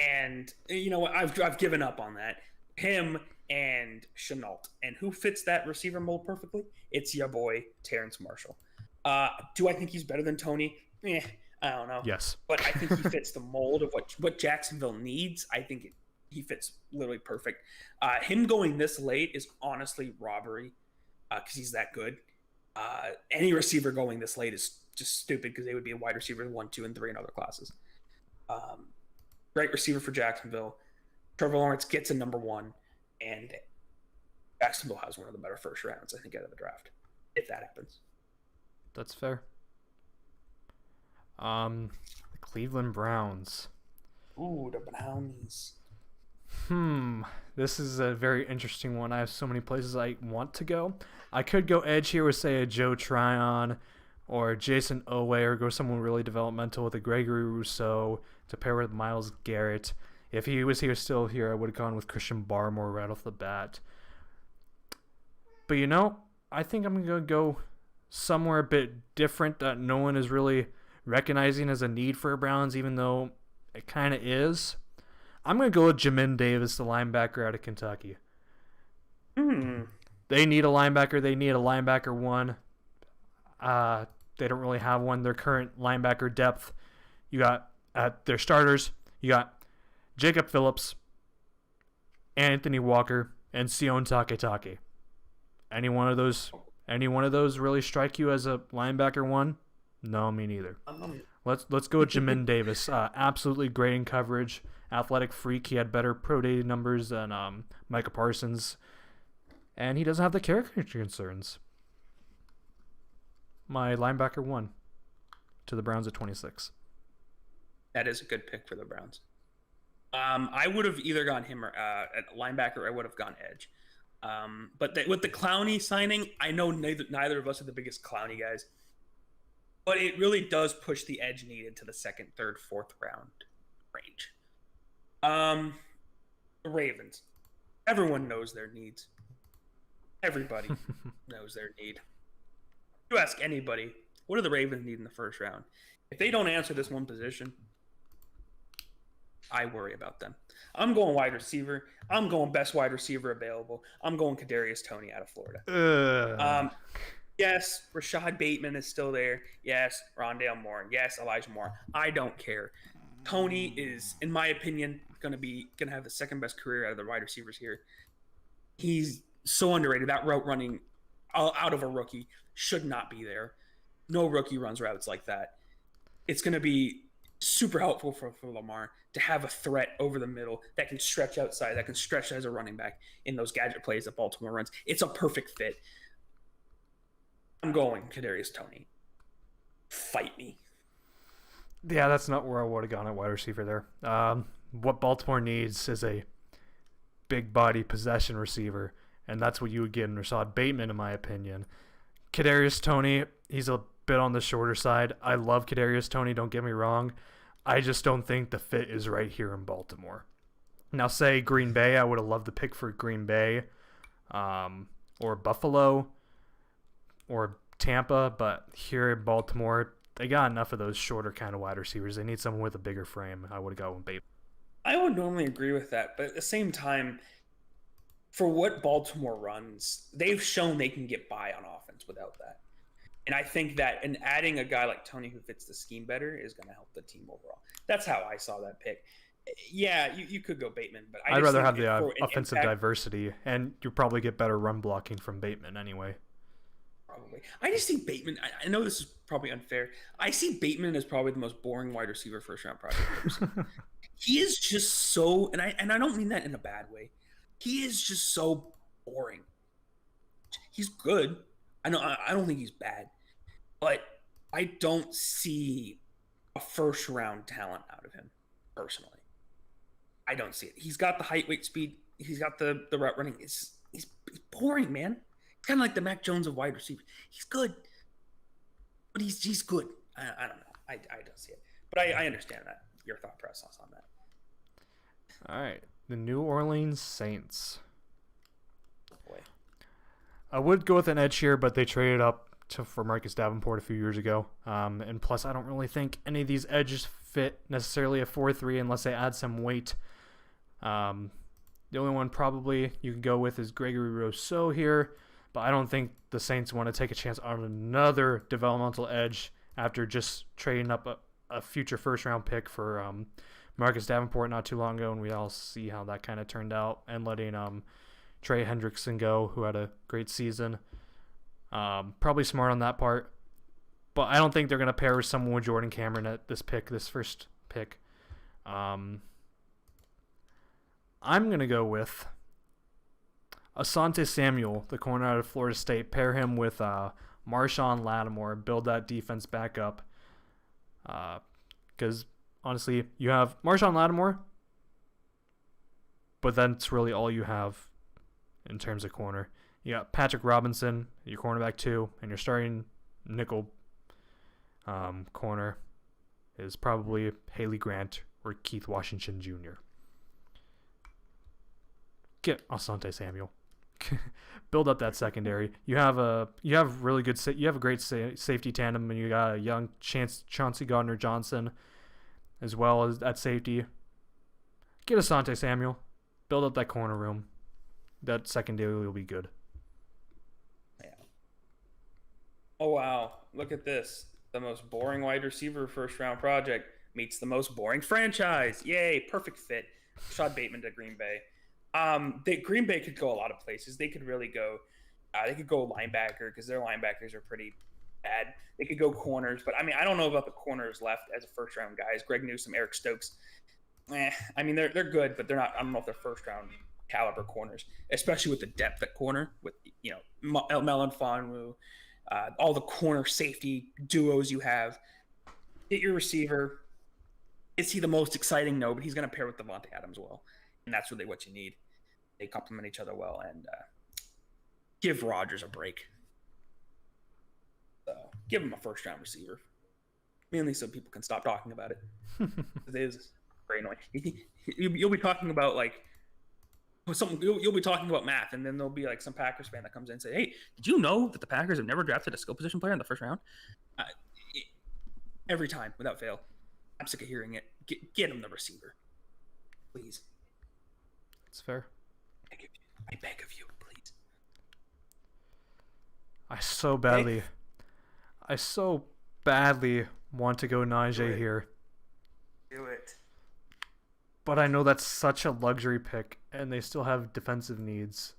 And you know what? I've given up on that. Him and Chenault. And who fits that receiver mold perfectly? It's your boy, Terrence Marshall. Do I think he's better than Tony? I don't know. Yes. But I think he fits the mold of what Jacksonville needs. I think he fits literally perfect. Him going this late is honestly robbery because he's that good. Any receiver going this late is just stupid because they would be a wide receiver 1, 2, and 3 in other classes. Great receiver for Jacksonville. Trevor Lawrence gets a number 1, and Jacksonville has one of the better first rounds, I think, out of the draft, if that happens. That's fair. The Cleveland Browns. Ooh, the Brownies. This is a very interesting one. I have so many places I want to go. I could go edge here with, say, a Joe Tryon or Jason Oweh, or go someone really developmental with a Gregory Rousseau to pair with Myles Garrett. If he was still here, I would have gone with Christian Barmore right off the bat. But, you know, I think I'm going to go somewhere a bit different that no one is really recognizing as a need for Browns, even though it kind of is. I'm going to go with Jamin Davis, the linebacker out of Kentucky. They need a linebacker. They need a linebacker 1. They don't really have one. Their current linebacker depth, you got at their starters, you got Jacob Phillips, Anthony Walker, and Sion Taketake. Any one of those really strike you as a linebacker 1? No, me neither. Let's go with Jamin Davis. Absolutely great in coverage. Athletic freak. He had better pro day numbers than Micah Parsons. And he doesn't have the character concerns. My linebacker 1 to the Browns at 26. That is a good pick for the Browns. I would have either gone him or at linebacker, or I would have gone edge. But with the Clowney signing, I know neither of us are the biggest Clowney guys. But it really does push the edge needed to the 2nd, 3rd, 4th round range. The Ravens. Everyone knows their needs. Everybody knows their need. You ask anybody, what do the Ravens need in the 1st round? If they don't answer this one position, I worry about them. I'm going wide receiver. I'm going best wide receiver available. I'm going Kadarius Toney out of Florida. Yes, Rashad Bateman is still there. Yes, Rondale Moore. Yes, Elijah Moore. I don't care. Toney is, in my opinion, gonna have the 2nd best career out of the wide receivers here. He's so underrated. That route running out of a rookie should not be there. No rookie runs routes like that. It's gonna be super helpful for Lamar to have a threat over the middle that can stretch outside, that can stretch as a running back in those gadget plays that Baltimore runs. It's a perfect fit. I'm going Kadarius Toney. Fight me. Yeah, that's not where I would have gone at wide receiver there. What Baltimore needs is a big body possession receiver, and that's what you would get in Rashad Bateman, in my opinion. Kadarius Toney, he's a bit on the shorter side. I love Kadarius Toney, don't get me wrong. I just don't think the fit is right here in Baltimore. Now, say Green Bay, I would have loved the pick for Green Bay, or Buffalo, or Tampa, but here in Baltimore, they got enough of those shorter kind of wide receivers. They need someone with a bigger frame. I would have gone with Bateman. I would normally agree with that, but at the same time, for what Baltimore runs, they've shown they can get by on offense without that. And I think that in adding a guy like Toney who fits the scheme better is going to help the team overall. That's how I saw that pick. Yeah, you could go Bateman, but I'd rather have the offensive diversity, and you probably get better run blocking from Bateman anyway. Probably. I just see Bateman. I know this is probably unfair. I see Bateman as probably the most boring wide receiver 1st round project I've ever seen. He is just so, and I don't mean that in a bad way. He is just so boring. He's good. I don't think he's bad, but I don't see a 1st round talent out of him personally. I don't see it. He's got the height, weight, speed. He's got the route running. He's boring, man. Kind of like the Mac Jones of wide receiver. He's good, but he's good. I don't know. I don't see it, but I understand that your thought process on that. All right, the New Orleans Saints. Boy, I would go with an edge here, but they traded up for Marcus Davenport a few years ago. And plus, I don't really think any of these edges fit necessarily a 4-3 unless they add some weight. The only one probably you can go with is Gregory Rousseau here. But I don't think the Saints want to take a chance on another developmental edge after just trading up a future 1st round pick for Marcus Davenport not too long ago, and we all see how that kind of turned out, and letting Trey Hendrickson go, who had a great season. Probably smart on that part, but I don't think they're going to pair with someone with Jordan Cameron at this 1st pick. I'm going to go with Asante Samuel, the corner out of Florida State. Pair him with Marshawn Lattimore. Build that defense back up. Because, honestly, you have Marshawn Lattimore, but that's really all you have in terms of corner. You got Patrick Robinson, your cornerback 2, and your starting nickel corner is probably Haley Grant or Keith Washington Jr. Get Asante Samuel. build up that secondary. You have a great safety tandem, and you got a young Chauncey Gardner-Johnson as well as at safety. Get Asante Samuel. Build up that corner room. That secondary will be good. Yeah. Oh wow! Look at this. The most boring wide receiver first round project meets the most boring franchise. Yay! Perfect fit. Rashad Bateman to Green Bay. Green Bay could go a lot of places. They could really go. They could go linebacker because their linebackers are pretty bad. They could go corners, but I mean, I don't know about the corners left as a first round guys. Greg Newsome, Eric Stokes. I mean, they're good, but they're not. I don't know if they're first round caliber corners, especially with the depth at corner with Melon Fonwu, all the corner safety duos you have. Get your receiver. Is he the most exciting? No, but he's going to pair with Devontae Adams well, and that's really what you need. They complement each other well, and give Rodgers a break. So give him a first round receiver, mainly so people can stop talking about it. It is very annoying. You'll be talking about you'll be talking about math, and then there'll be like some Packers fan that comes in and say, "Hey, did you know that the Packers have never drafted a skill position player in the first round?" Every time, without fail. I'm sick of hearing it. Get him the receiver, please. It's fair. I beg of you, please. I so badly want to go Najee here. Do it. But I know that's such a luxury pick, and they still have defensive needs.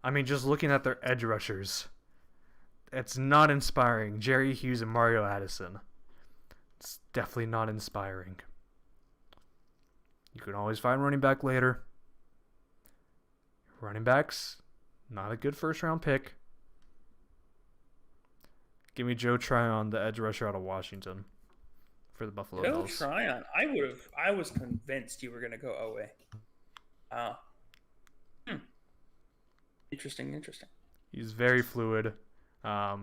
I mean, just looking at their edge rushers, it's not inspiring. Jerry Hughes and Mario Addison. It's definitely not inspiring. You can always find running back later. Running backs, not a good first round pick. Give me Joe Tryon, the edge rusher out of Washington, for the Buffalo Bills. Joe Tryon. I was convinced you were gonna go Owe. Interesting. He's very fluid. I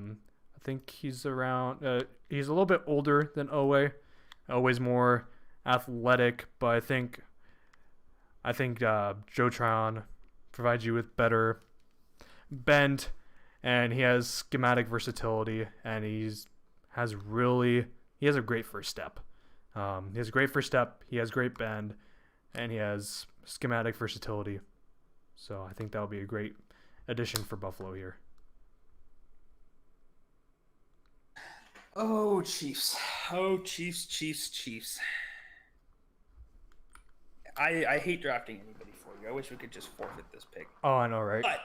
think he's around. He's a little bit older than Owe. Owe's more athletic, but I think Joe Tryon provides you with better bend, and he has schematic versatility, and he has a great first step. He has a great first step. He has great bend, and he has schematic versatility. So I think that would be a great addition for Buffalo here. Oh, Chiefs. I hate drafting anybody for you. I wish we could just forfeit this pick. Oh, I know, right? But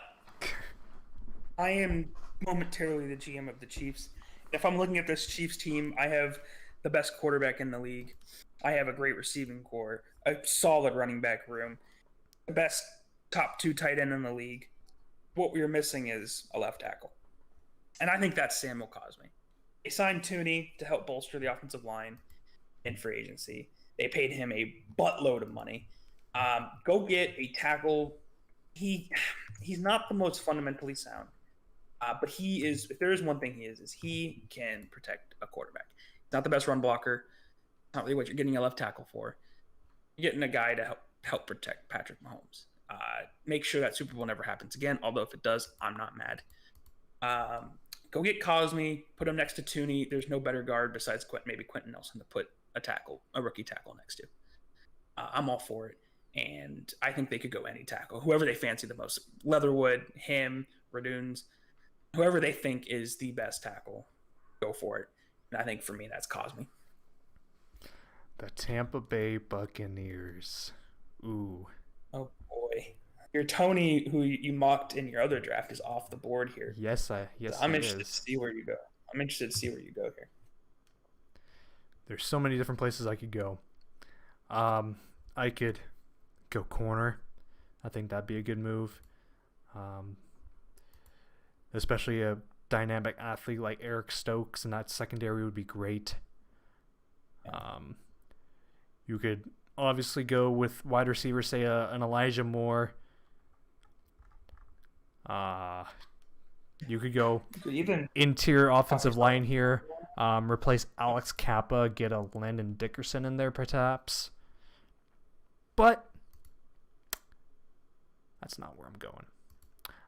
I am momentarily the GM of the Chiefs. If I'm looking at this Chiefs team, I have the best quarterback in the league. I have a great receiving core, a solid running back room, the best top 2 tight end in the league. What we're missing is a left tackle. And I think that's Samuel Cosme. They signed Tooney to help bolster the offensive line in free agency. They paid him a buttload of money. Go get a tackle. He's not the most fundamentally sound, but he is. If there is one thing he is he can protect a quarterback. He's not the best run blocker. Not really what you're getting a left tackle for. You're getting a guy to help protect Patrick Mahomes. Make sure that Super Bowl never happens again. Although if it does, I'm not mad. Go get Cosme, put him next to Tooney. There's no better guard besides maybe Quentin Nelson to put a rookie tackle next to. I'm all for it. And I think they could go any tackle. Whoever they fancy the most. Leatherwood, him, Raduns, whoever they think is the best tackle, go for it. And I think for me, that's Cosme. The Tampa Bay Buccaneers. Ooh. Oh, boy. Your Tony, who you mocked in your other draft, is off the board here. Yes, so I'm interested to see where you go. Here. There's so many different places I could go. I could go corner. I think that'd be a good move. Especially a dynamic athlete like Eric Stokes, and that secondary would be great. You could obviously go with wide receiver, say an Elijah Moore. You could go interior offensive line here. Replace Alex Kappa, get a Landon Dickerson in there perhaps. But that's not where I'm going.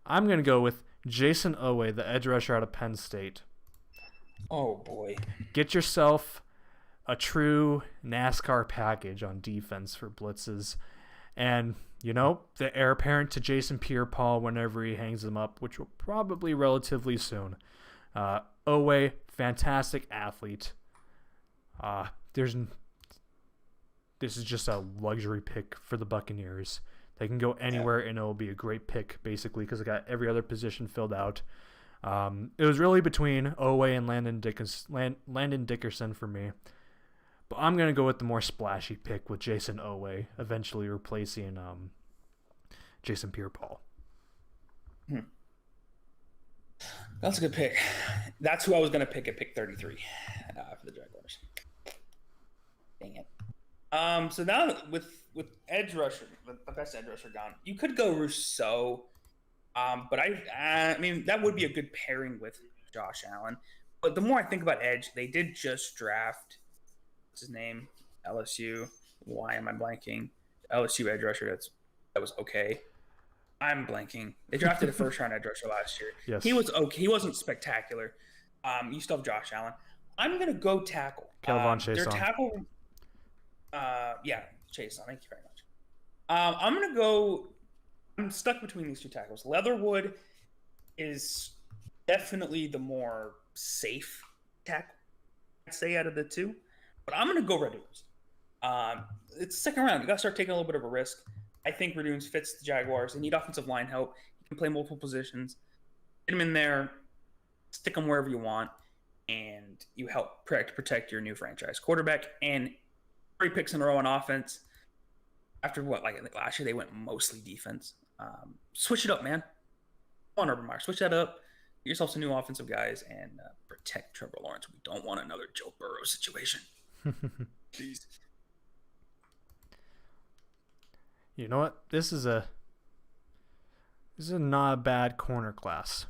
I'm going to go with Jason Owe, the edge rusher out of Penn State. Oh, boy. Get yourself a true NASCAR package on defense for blitzes. And, the heir apparent to Jason Pierre-Paul whenever he hangs them up, which will probably relatively soon. Owe, fantastic athlete. This is just a luxury pick for the Buccaneers. They can go anywhere, and it will be a great pick, basically, because they got every other position filled out. It was really between Owe and Landon Dickerson for me. But I'm going to go with the more splashy pick with Jason Owe, eventually replacing Jason Pierre-Paul. That's a good pick. That's who I was going to pick at pick 33 for the Jaguars. Dang it. So now with edge rusher, the best edge rusher gone, you could go Rousseau. But I mean, that would be a good pairing with Josh Allen. But the more I think about edge, they did just draft, what's his name? LSU. Why am I blanking? LSU edge rusher. That was okay. I'm blanking. They drafted a first round edge rusher last year. Yes. He was okay. He wasn't spectacular. You still have Josh Allen. I'm gonna go tackle. Kelvon Chason. Their tackle. Chason. Thank you very much. I'm gonna go. I'm stuck between these two tackles. Leatherwood is definitely the more safe tackle, I'd say, out of the two. But I'm going to go Redunes. It's the second round. You got to start taking a little bit of a risk. I think Redunes fits the Jaguars. They need offensive line help. He can play multiple positions. Get him in there, stick him wherever you want, and you help protect your new franchise quarterback. And 3 picks in a row on offense. After last year, they went mostly defense. Switch it up, man. Come on, Urban Meyer. Switch that up. Get yourself some new offensive guys and protect Trevor Lawrence. We don't want another Joe Burrow situation. Jeez. You know what? This is a not a bad corner class.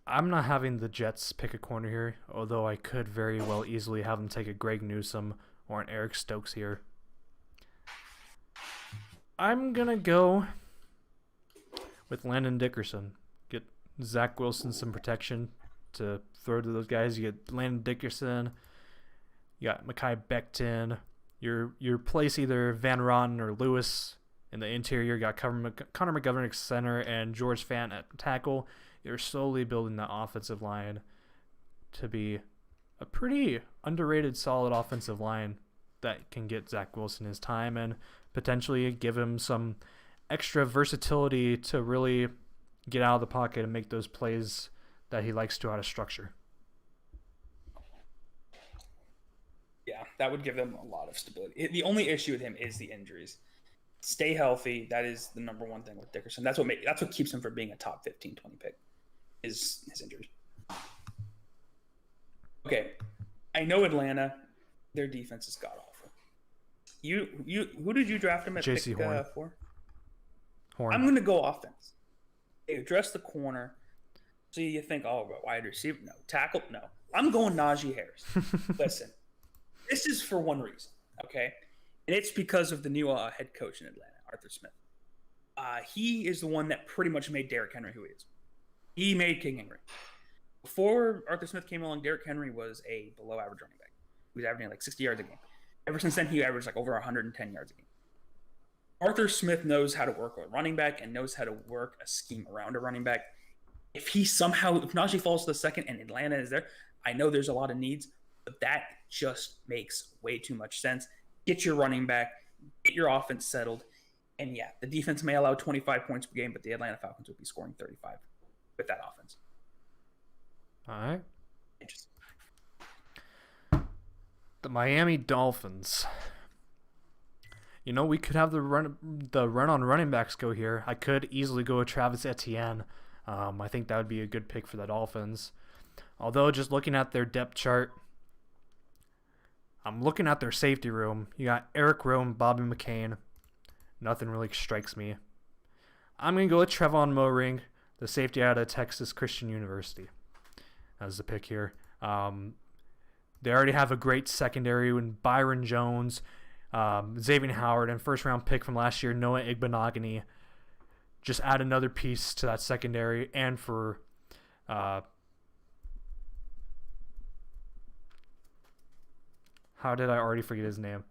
I'm not having the Jets pick a corner here, although I could very well easily have them take a Greg Newsome or an Eric Stokes here. I'm going to go with Landon Dickerson. Get Zach Wilson some protection to throw to those guys. You get Landon Dickerson. You got Mekhi Becton. You place either Van Rotten or Lewis in the interior. You got Connor McGovern at center and George Fant at tackle. You're slowly building that offensive line to be a pretty underrated, solid offensive line that can get Zach Wilson his time and potentially give him some extra versatility to really get out of the pocket and make those plays that he likes to out of structure. Yeah, that would give them a lot of stability. The only issue with him is the injuries. Stay healthy. That is the number one thing with Dickerson. That's what keeps him from being a top 15, 20 pick is his injuries. Okay, I know Atlanta, their defense is god awful. Who did you draft him at J.C. pick Horn. for? Horn. I'm going to go offense. They address the corner. So you think, wide receiver? No. Tackle? No. I'm going Najee Harris. Listen, this is for one reason, okay? And it's because of the new head coach in Atlanta, Arthur Smith. He is the one that pretty much made Derrick Henry who he is. He made King Henry. Before Arthur Smith came along, Derrick Henry was a below-average running back. He was averaging 60 yards a game. Ever since then, he averaged over 110 yards a game. Arthur Smith knows how to work with a running back and knows how to work a scheme around a running back. If Najee falls to the second and Atlanta is there, I know there's a lot of needs, but that just makes way too much sense. Get your running back, get your offense settled, and yeah, the defense may allow 25 points per game, but the Atlanta Falcons would be scoring 35 with that offense. All right. Interesting. The Miami Dolphins. We could have the run on running backs go here. I could easily go with Travis Etienne. I think that would be a good pick for the Dolphins. Although, just looking at their depth chart, I'm looking at their safety room. You got Eric Rowe and Bobby McCain. Nothing really strikes me. I'm going to go with Trevon Moehrig, the safety out of Texas Christian University. That's the pick here. They already have a great secondary in Byron Jones, Xavier Howard, and first round pick from last year, Noah Igbenogany. Just add another piece to that secondary, and for how did I already forget his name?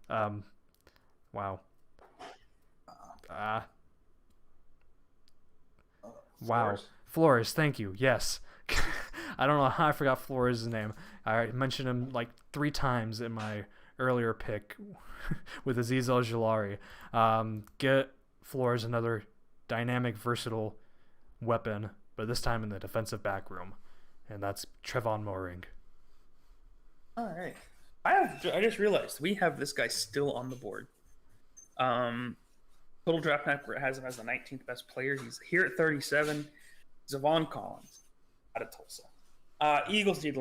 Wow. Wow. Flores, thank you. Yes. I don't know how I forgot Flores' name. I mentioned him like 3 times in my earlier pick with Aziz Al-Jalari. Get Flores another dynamic, versatile weapon, but this time in the defensive back room. And that's Trevon Moehrig. All right. I just realized we have this guy still on the board. Total Draft Pack has him as the 19th best player. He's here at 37. Zavon Collins out of Tulsa. Eagles need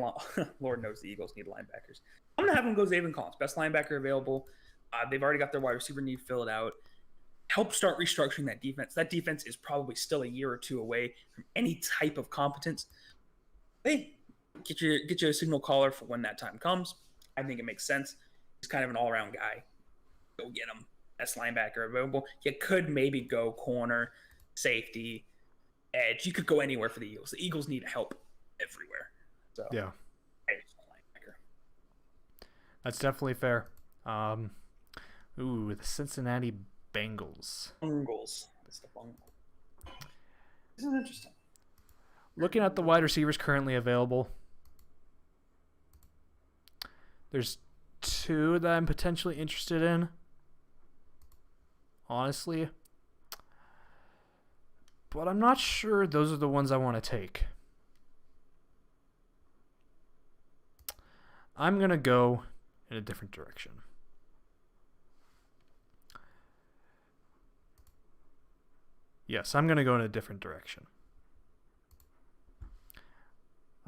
Lord knows the Eagles need linebackers. I'm gonna have him go Zavon Collins, best linebacker available. They've already got their wide receiver need filled out. Help start restructuring that defense. That defense is probably still a year or two away from any type of competence. Hey, get you a signal caller for when that time comes. I think it makes sense. He's kind of an all-around guy. Go get him. Best linebacker available. You could maybe go corner, safety, edge. You could go anywhere for the Eagles. The Eagles need help everywhere. So yeah, linebacker. That's definitely fair. The Cincinnati Bengals. It's the Bengals. This is interesting. Looking at the wide receivers currently available, there's 2 that I'm potentially interested in. Honestly. But I'm not sure those are the ones I want to take. I'm going to go in a different direction. Yes, I'm going to go in a different direction.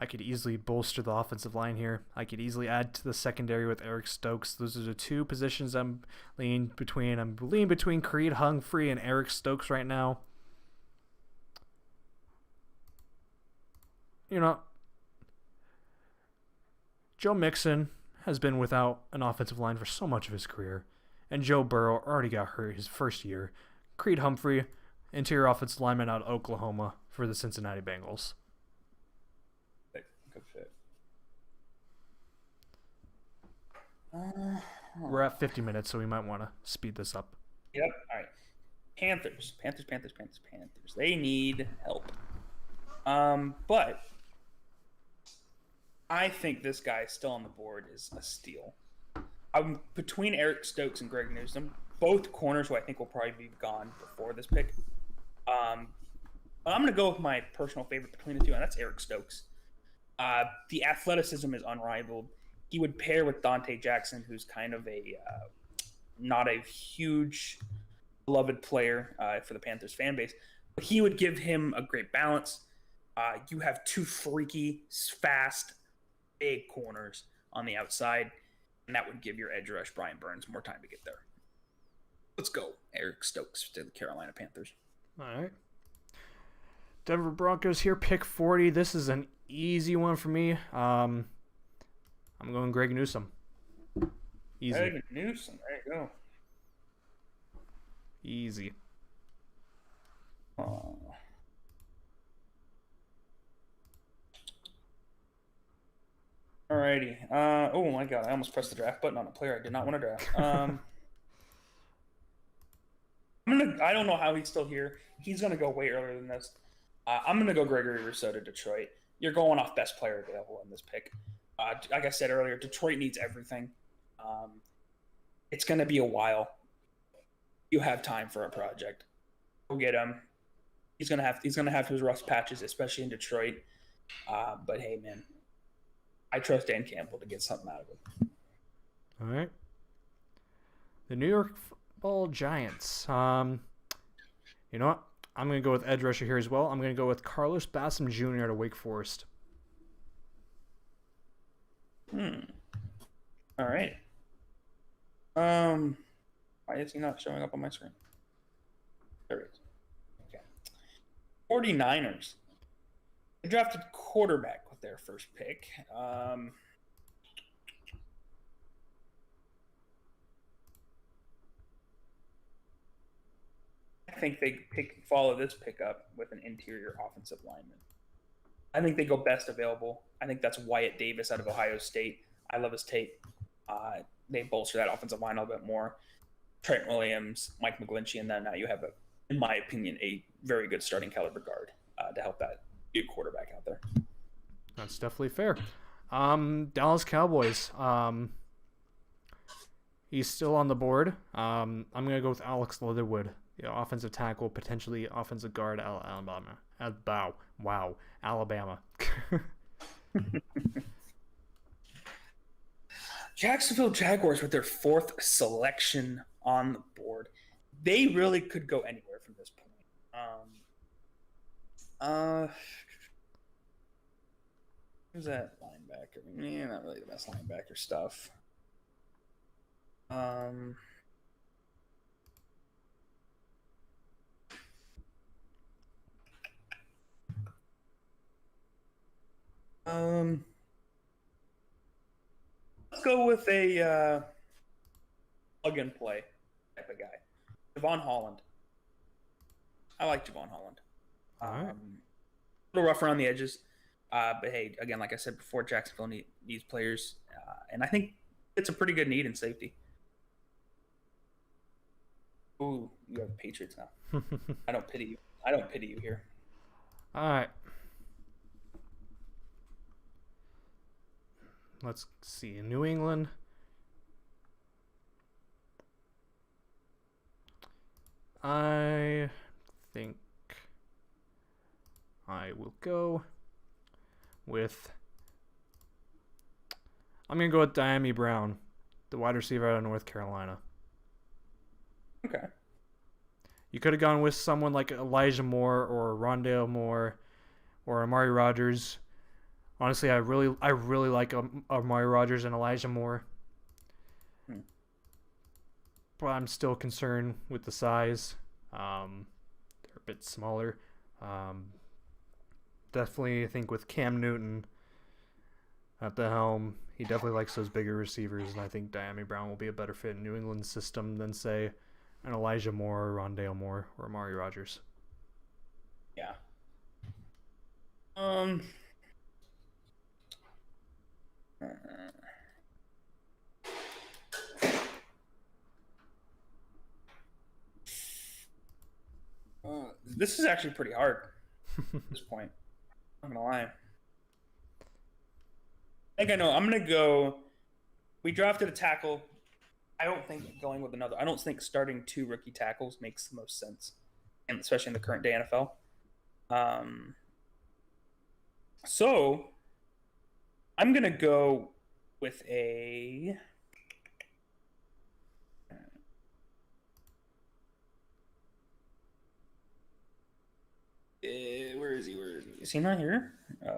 I could easily bolster the offensive line here. I could easily add to the secondary with Eric Stokes. Those are the 2 positions I'm leaning between. I'm leaning between Creed Humphrey and Eric Stokes right now. You know, Joe Mixon has been without an offensive line for so much of his career, and Joe Burrow already got hurt his first year. Creed Humphrey, interior offensive lineman out of Oklahoma for the Cincinnati Bengals. Good fit. We're at 50 minutes, so we might want to speed this up. Yep. All right. Panthers. They need help. But I think this guy still on the board is a steal. I'm between Eric Stokes and Greg Newsome, both corners who I think will probably be gone before this pick. I'm going to go with my personal favorite between the 2, and that's Eric Stokes. The athleticism is unrivaled. He would pair with Dante Jackson, who's kind of not a huge beloved player for the Panthers fan base, but he would give him a great balance. You have 2 freaky, fast, big corners on the outside, and that would give your edge rush, Brian Burns, more time to get there. Let's go, Eric Stokes to the Carolina Panthers. All right. Denver Broncos here, pick 40. This is an easy one for me. I'm going Greg Newsome. Easy. Greg Newsome, there you go. Easy. Alrighty. Oh my god, I almost pressed the draft button on a player I did not want to draft. I don't know how he's still here. He's gonna go way earlier than this. I'm gonna go Gregory Rousseau to Detroit. You're going off best player available in this pick. Like I said earlier, Detroit needs everything. It's gonna be a while. You have time for a project. Go get him. He's gonna have his rough patches, especially in Detroit. But hey, man, I trust Dan Campbell to get something out of it. All right. The New York Football Giants. You know what? I'm going to go with edge rusher here as well. I'm going to go with Carlos Bassam Jr. to Wake Forest. All right. Why is he not showing up on my screen? There he is. Okay. 49ers. They drafted quarterback with their first pick. think they follow this pickup with an interior offensive lineman. I think they go best available. I think that's Wyatt Davis out of Ohio State. I love his tape. They bolster that offensive line a little bit more. Trent Williams, Mike McGlinchey, and then now you have, in my opinion, a very good starting caliber guard to help that good quarterback out there. That's definitely fair. Dallas Cowboys. He's still on the board. I'm gonna go with Alex Leatherwood, offensive tackle, potentially offensive guard, Alabama. Wow, Alabama. Jacksonville Jaguars with their 4th selection on the board. They really could go anywhere from this point. Who's that linebacker? Yeah, not really the best linebacker stuff. Let's go with a plug and play type of guy. Javon Holland. I like Javon Holland. All right. A little rough around the edges. But hey, again, like I said before, Jacksonville needs players. And I think it's a pretty good need in safety. Ooh, you have the Patriots now. I don't pity you. I don't pity you here. All right. Let's see. New England. I think I will go with... I'm going to go with Dyami Brown, the wide receiver out of North Carolina. Okay. You could have gone with someone like Elijah Moore or Rondale Moore or Amari Rodgers. Honestly, I really like Amari Rodgers and Elijah Moore. But I'm still concerned with the size. They're a bit smaller. Definitely, I think with Cam Newton at the helm, he definitely likes those bigger receivers, and I think Dyami Brown will be a better fit in New England's system than, say, an Elijah Moore, Rondale Moore, or Amari Rodgers. Yeah. This is actually pretty hard at this point. I'm not gonna lie. I think I know. I'm gonna go. We drafted a tackle. I don't think going with another. I don't think starting 2 rookie tackles makes the most sense, and especially in the current day NFL. So I'm gonna go with a. Where is he? Is he not here?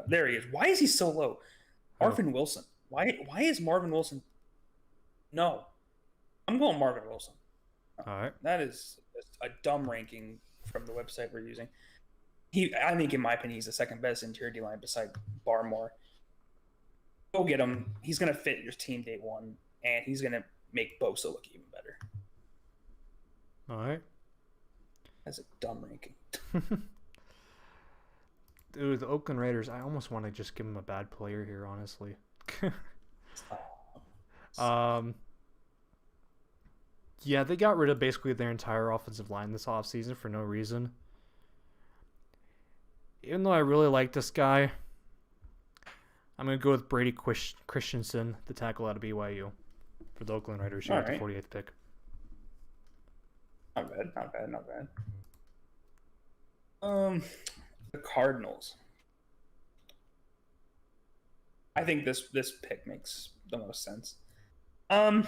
There he is. Why is he so low? Marvin Wilson. Why is Marvin Wilson? No. I'm going Marvin Wilson. All right. That is a dumb ranking from the website we're using. I think, in my opinion, he's the second best interior D line beside Barmore. Go get him. He's going to fit your team day one, and he's going to make Bosa look even better. All right. That's a dumb ranking. Dude, the Oakland Raiders, I almost want to just give them a bad player here, honestly. Yeah, they got rid of basically their entire offensive line this offseason for no reason. Even though I really like this guy, I'm going to go with Brady Christensen, the tackle out of BYU, for the Oakland Raiders here at the 48th pick. Not bad. The Cardinals. I think this pick makes the most sense. Wait.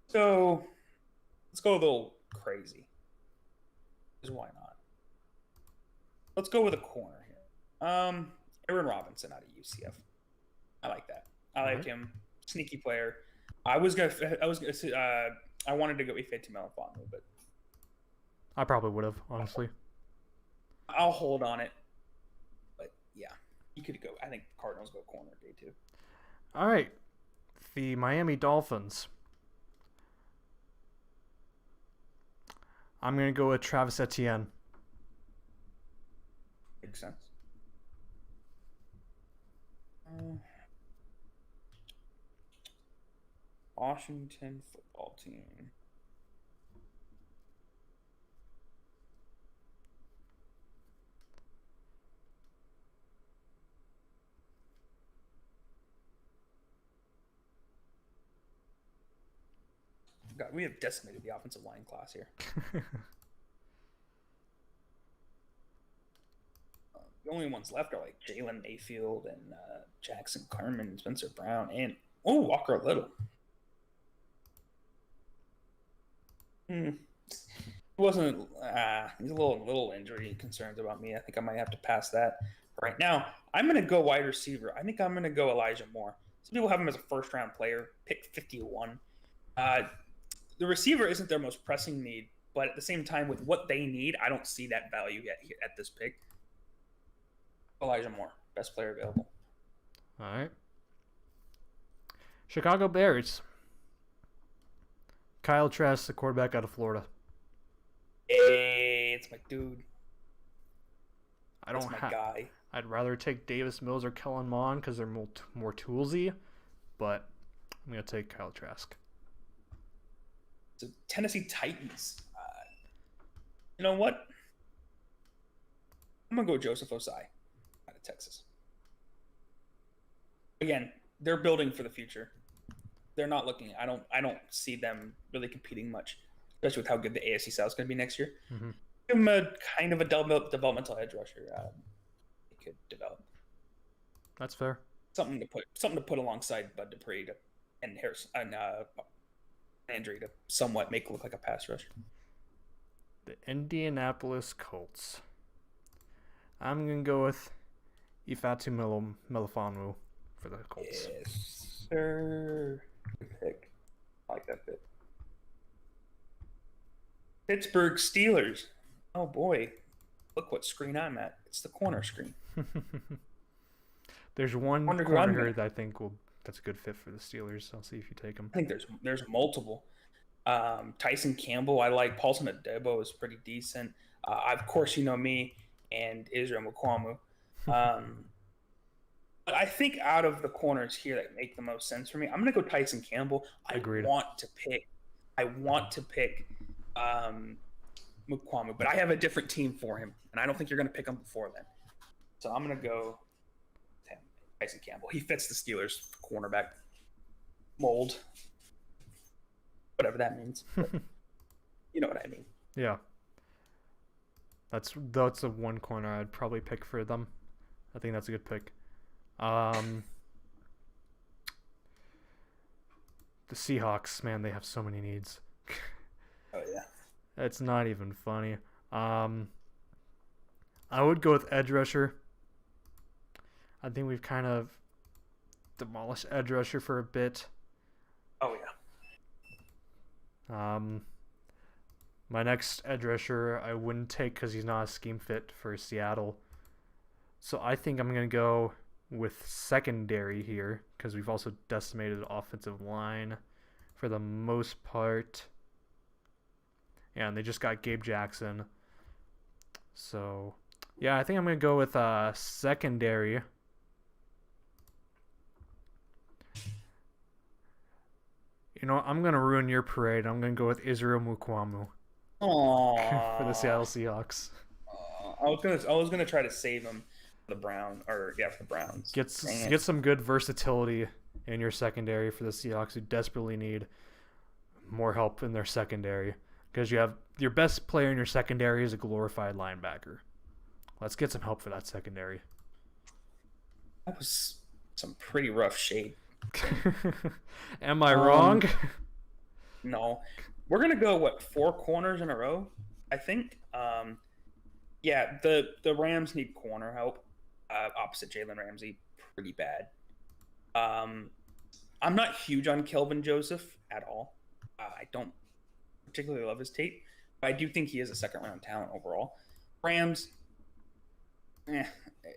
So let's go a little crazy. Because why not? Let's go with a corner here. Aaron Robinson out of UCF. I like that. I like him. Sneaky player. I wanted to go Ife Melifonwu, but I probably would have, honestly. I'll hold on it. But yeah, you could go. I think Cardinals go corner day 2. All right, the Miami Dolphins. I'm gonna go with Travis Etienne. Makes sense. Uh, Washington football team. God, we have decimated the offensive line class here. The only ones left are like Jalen Mayfield and Jackson Carman and Spencer Brown and Walker Little. It wasn't he's a little injury concerns about me. I think I might have to pass that right now. I'm gonna go wide receiver. I think I'm gonna go Elijah Moore. Some people have him as a first round player, pick 51. The receiver isn't their most pressing need, but at the same time, with what they need, I don't see that value yet at this pick. Elijah Moore, best player available. All right. Chicago Bears. Kyle Trask, the quarterback out of Florida. Hey, it's my dude. I don't That's my guy. I'd rather take Davis Mills or Kellen Mond because they're more toolsy, but I'm gonna take Kyle Trask. So Tennessee Titans. You know what? I'm gonna go Joseph Osai out of Texas. Again, they're building for the future. They're not looking. I don't see them really competing much, especially with how good the AFC South is going to be next year. Mm-hmm. Give them a kind of a developmental edge rusher. They could develop. That's fair. Something to put alongside Bud Dupree and Harris and Landry to somewhat make it look like a pass rush. The Indianapolis Colts. I'm gonna go with Ifeatu Melifonwu for the Colts. Yes, sir. Good pick. I like that pick. Pittsburgh Steelers. Oh boy, look what screen I'm at. It's the corner screen. There's one corner here that I think that's a good fit for the Steelers. I'll see if you take him. I think there's multiple. Tyson Campbell, I like. Paulson Adebo is pretty decent. Of course, you know me and Israel Mukuamu. But I think out of the corners here that make the most sense for me, I'm gonna go Tyson Campbell. Agreed. I want to pick Mukuamu, but I have a different team for him, and I don't think you're gonna pick him before then. So I'm gonna go Tyson Campbell. He fits the Steelers cornerback mold, whatever that means. You know what I mean? Yeah. That's a one corner I'd probably pick for them. I think that's a good pick. The Seahawks, man, they have so many needs. Oh yeah. It's not even funny. I would go with edge rusher. I think we've kind of demolished edge rusher for a bit. Oh yeah. My next edge rusher I wouldn't take because he's not a scheme fit for Seattle. So I think I'm going to go with secondary here because we've also decimated the offensive line for the most part. And they just got Gabe Jackson. So, yeah, I think I'm going to go with secondary. You know, I'm going to ruin your parade. I'm going to go with Israel Mukuamu for the Seattle Seahawks. I was gonna try to save him for the Browns. Get some good versatility in your secondary for the Seahawks, who desperately need more help in their secondary because you have your best player in your secondary is a glorified linebacker. Let's get some help for that secondary. That was some pretty rough shade. Am I wrong? No, we're gonna go 4 corners in a row, I think. Yeah, the Rams need corner help opposite Jalen Ramsey pretty bad. I'm not huge on Kelvin Joseph at all. I don't particularly love his tape, but I do think he is a second-round talent overall. Rams,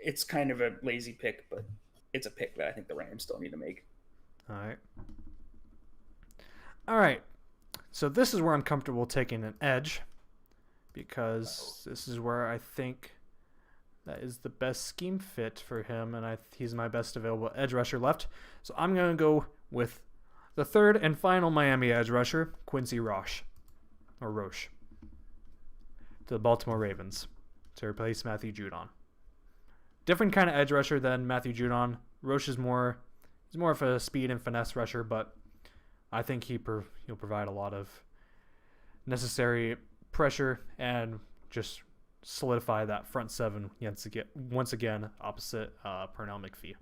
it's kind of a lazy pick, but it's a pick that I think the Rams still need to make. All right. All right. So this is where I'm comfortable taking an edge because this is where I think that is the best scheme fit for him, and he's my best available edge rusher left. So I'm going to go with the third and final Miami edge rusher, Quincy Roche, to the Baltimore Ravens to replace Matthew Judon. Different kind of edge rusher than Matthew Judon. Roche is more of a speed and finesse rusher, but I think he'll provide a lot of necessary pressure and just solidify that front seven once again opposite Pernell McPhee.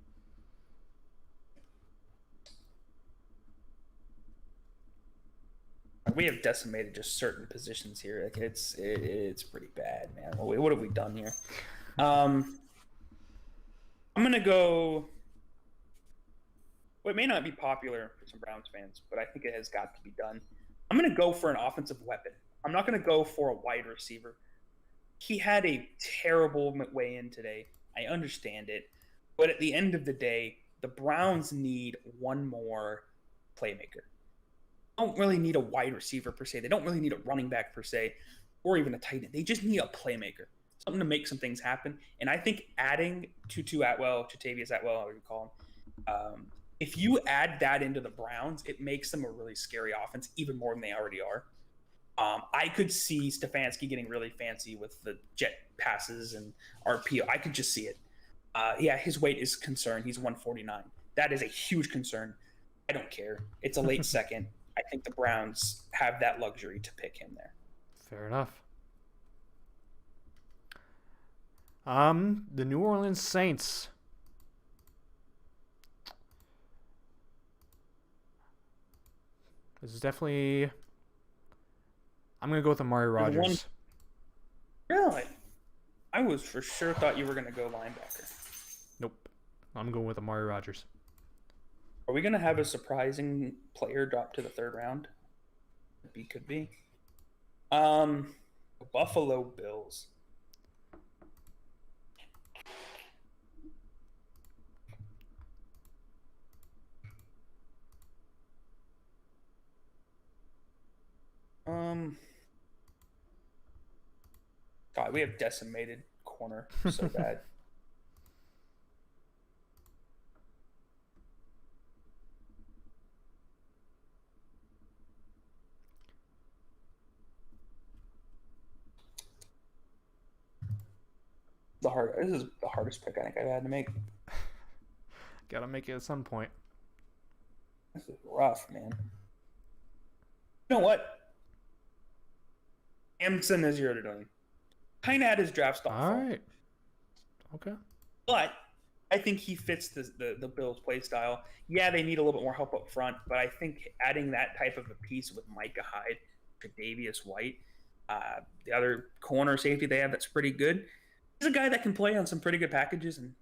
We have decimated just certain positions here. Like it's pretty bad, man. What have we done here? I'm gonna go. Well, it may not be popular for some Browns fans, but I think it has got to be done. I'm gonna go for an offensive weapon. I'm not gonna go for a wide receiver. He had a terrible way in today. I understand it, but at the end of the day, the Browns need one more playmaker. Don't really need a wide receiver per se. They don't really need a running back per se, or even a tight end. They just need a playmaker, something to make some things happen. And I think adding Tutu Atwell, Jatavius Atwell, however you call him, if you add that into the Browns, it makes them a really scary offense, even more than they already are. I could see Stefanski getting really fancy with the jet passes and RPO. I could just see it. Yeah, his weight is a concern. He's 149. That is a huge concern. I don't care. It's a late second. I think the Browns have that luxury to pick him there. Fair enough. The New Orleans Saints. This is definitely. I'm gonna go with Amari Rodgers. Really? I was for sure thought you were gonna go linebacker. Nope. I'm going with Amari Rodgers. Are we gonna have a surprising player drop to the third round? Could be. Buffalo Bills. God, we have decimated corner so bad. This is the hardest pick I think I've had to make. Gotta make it at some point. This is rough, man. You know what? Amson is your doing. Kind of had his draft stock. All right. Okay. But I think he fits the Bills' play style. Yeah, they need a little bit more help up front, but I think adding that type of a piece with Micah Hyde, Tre'Davious White, the other corner safety they have that's pretty good. He's a guy that can play on some pretty good packages and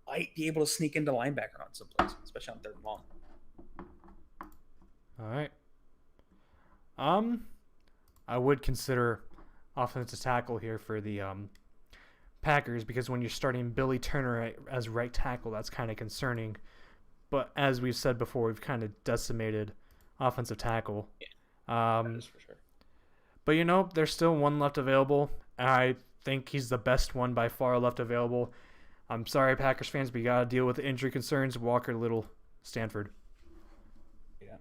might be able to sneak into linebacker on some plays, especially on third and long. All right. I would consider offensive tackle here for the Packers because when you're starting Billy Turner as right tackle, that's kind of concerning. But as we've said before, we've kind of decimated offensive tackle. That is for sure. But, there's still one left available. I think he's the best one by far left available. I'm sorry, Packers fans, but you got to deal with the injury concerns. Walker Little, Stanford. Yeah.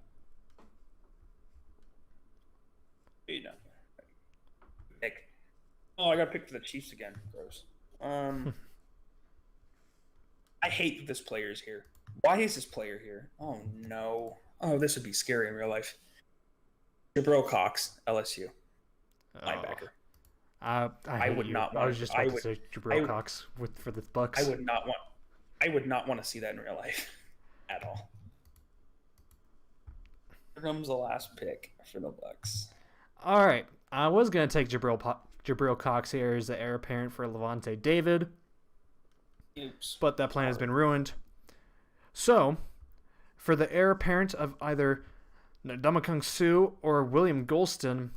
Pick. Oh, I got picked for the Chiefs again. Gross. I hate this player's here. Why is this player here? Oh no. Oh, this would be scary in real life. Jabril Cox, LSU, linebacker. I would not want. I was just about to say Jabril Cox for the Bucks. I would not want to see that in real life at all. Here comes the last pick for the Bucks. All right, I was gonna take Jabril Cox here as the heir apparent for Levante David. Oops. But that plan has been ruined. So, for the heir apparent of either Ndamukong Suh or William Golston,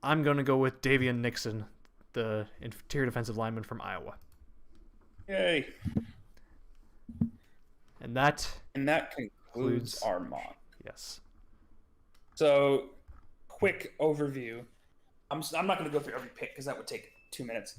I'm going to go with Davian Nixon, the interior defensive lineman from Iowa. Yay. And that includes Armand. Yes. So, quick overview. I'm not going to go through every pick because that would take 2 minutes.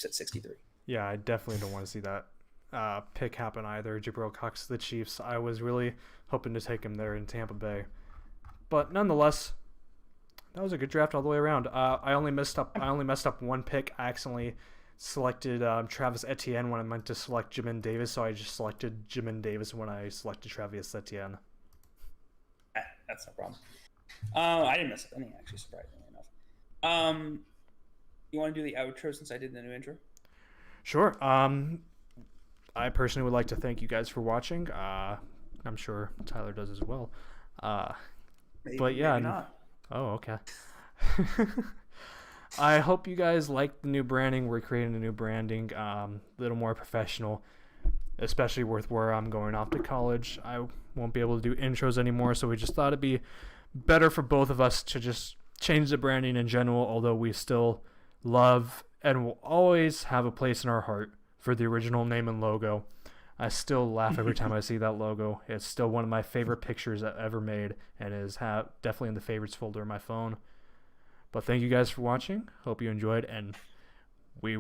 At 63. Yeah, I definitely don't want to see that pick happen either. Jabril Cox to the Chiefs. I was really hoping to take him there in Tampa Bay, but nonetheless, that was a good draft all the way around. I only messed up one pick. I accidentally selected Travis Etienne when I meant to select Jamin Davis, so I just selected Jamin Davis when I selected Travis Etienne. That's no problem. I didn't mess up anything, actually, surprisingly enough. You want to do the outro since I did the new intro? Sure. I personally would like to thank you guys for watching. I'm sure Tyler does as well. Maybe, but yeah. Maybe not. Oh, okay. I hope you guys like the new branding. We're creating a new branding, a little more professional, especially with where I'm going off to college. I won't be able to do intros anymore, so we just thought it'd be better for both of us to just change the branding in general, although we still love and will always have a place in our heart for the original name and logo. I still laugh every time I see that logo. It's still one of my favorite pictures I've ever made and is definitely in the favorites folder of my phone. But thank you guys for watching. Hope you enjoyed, and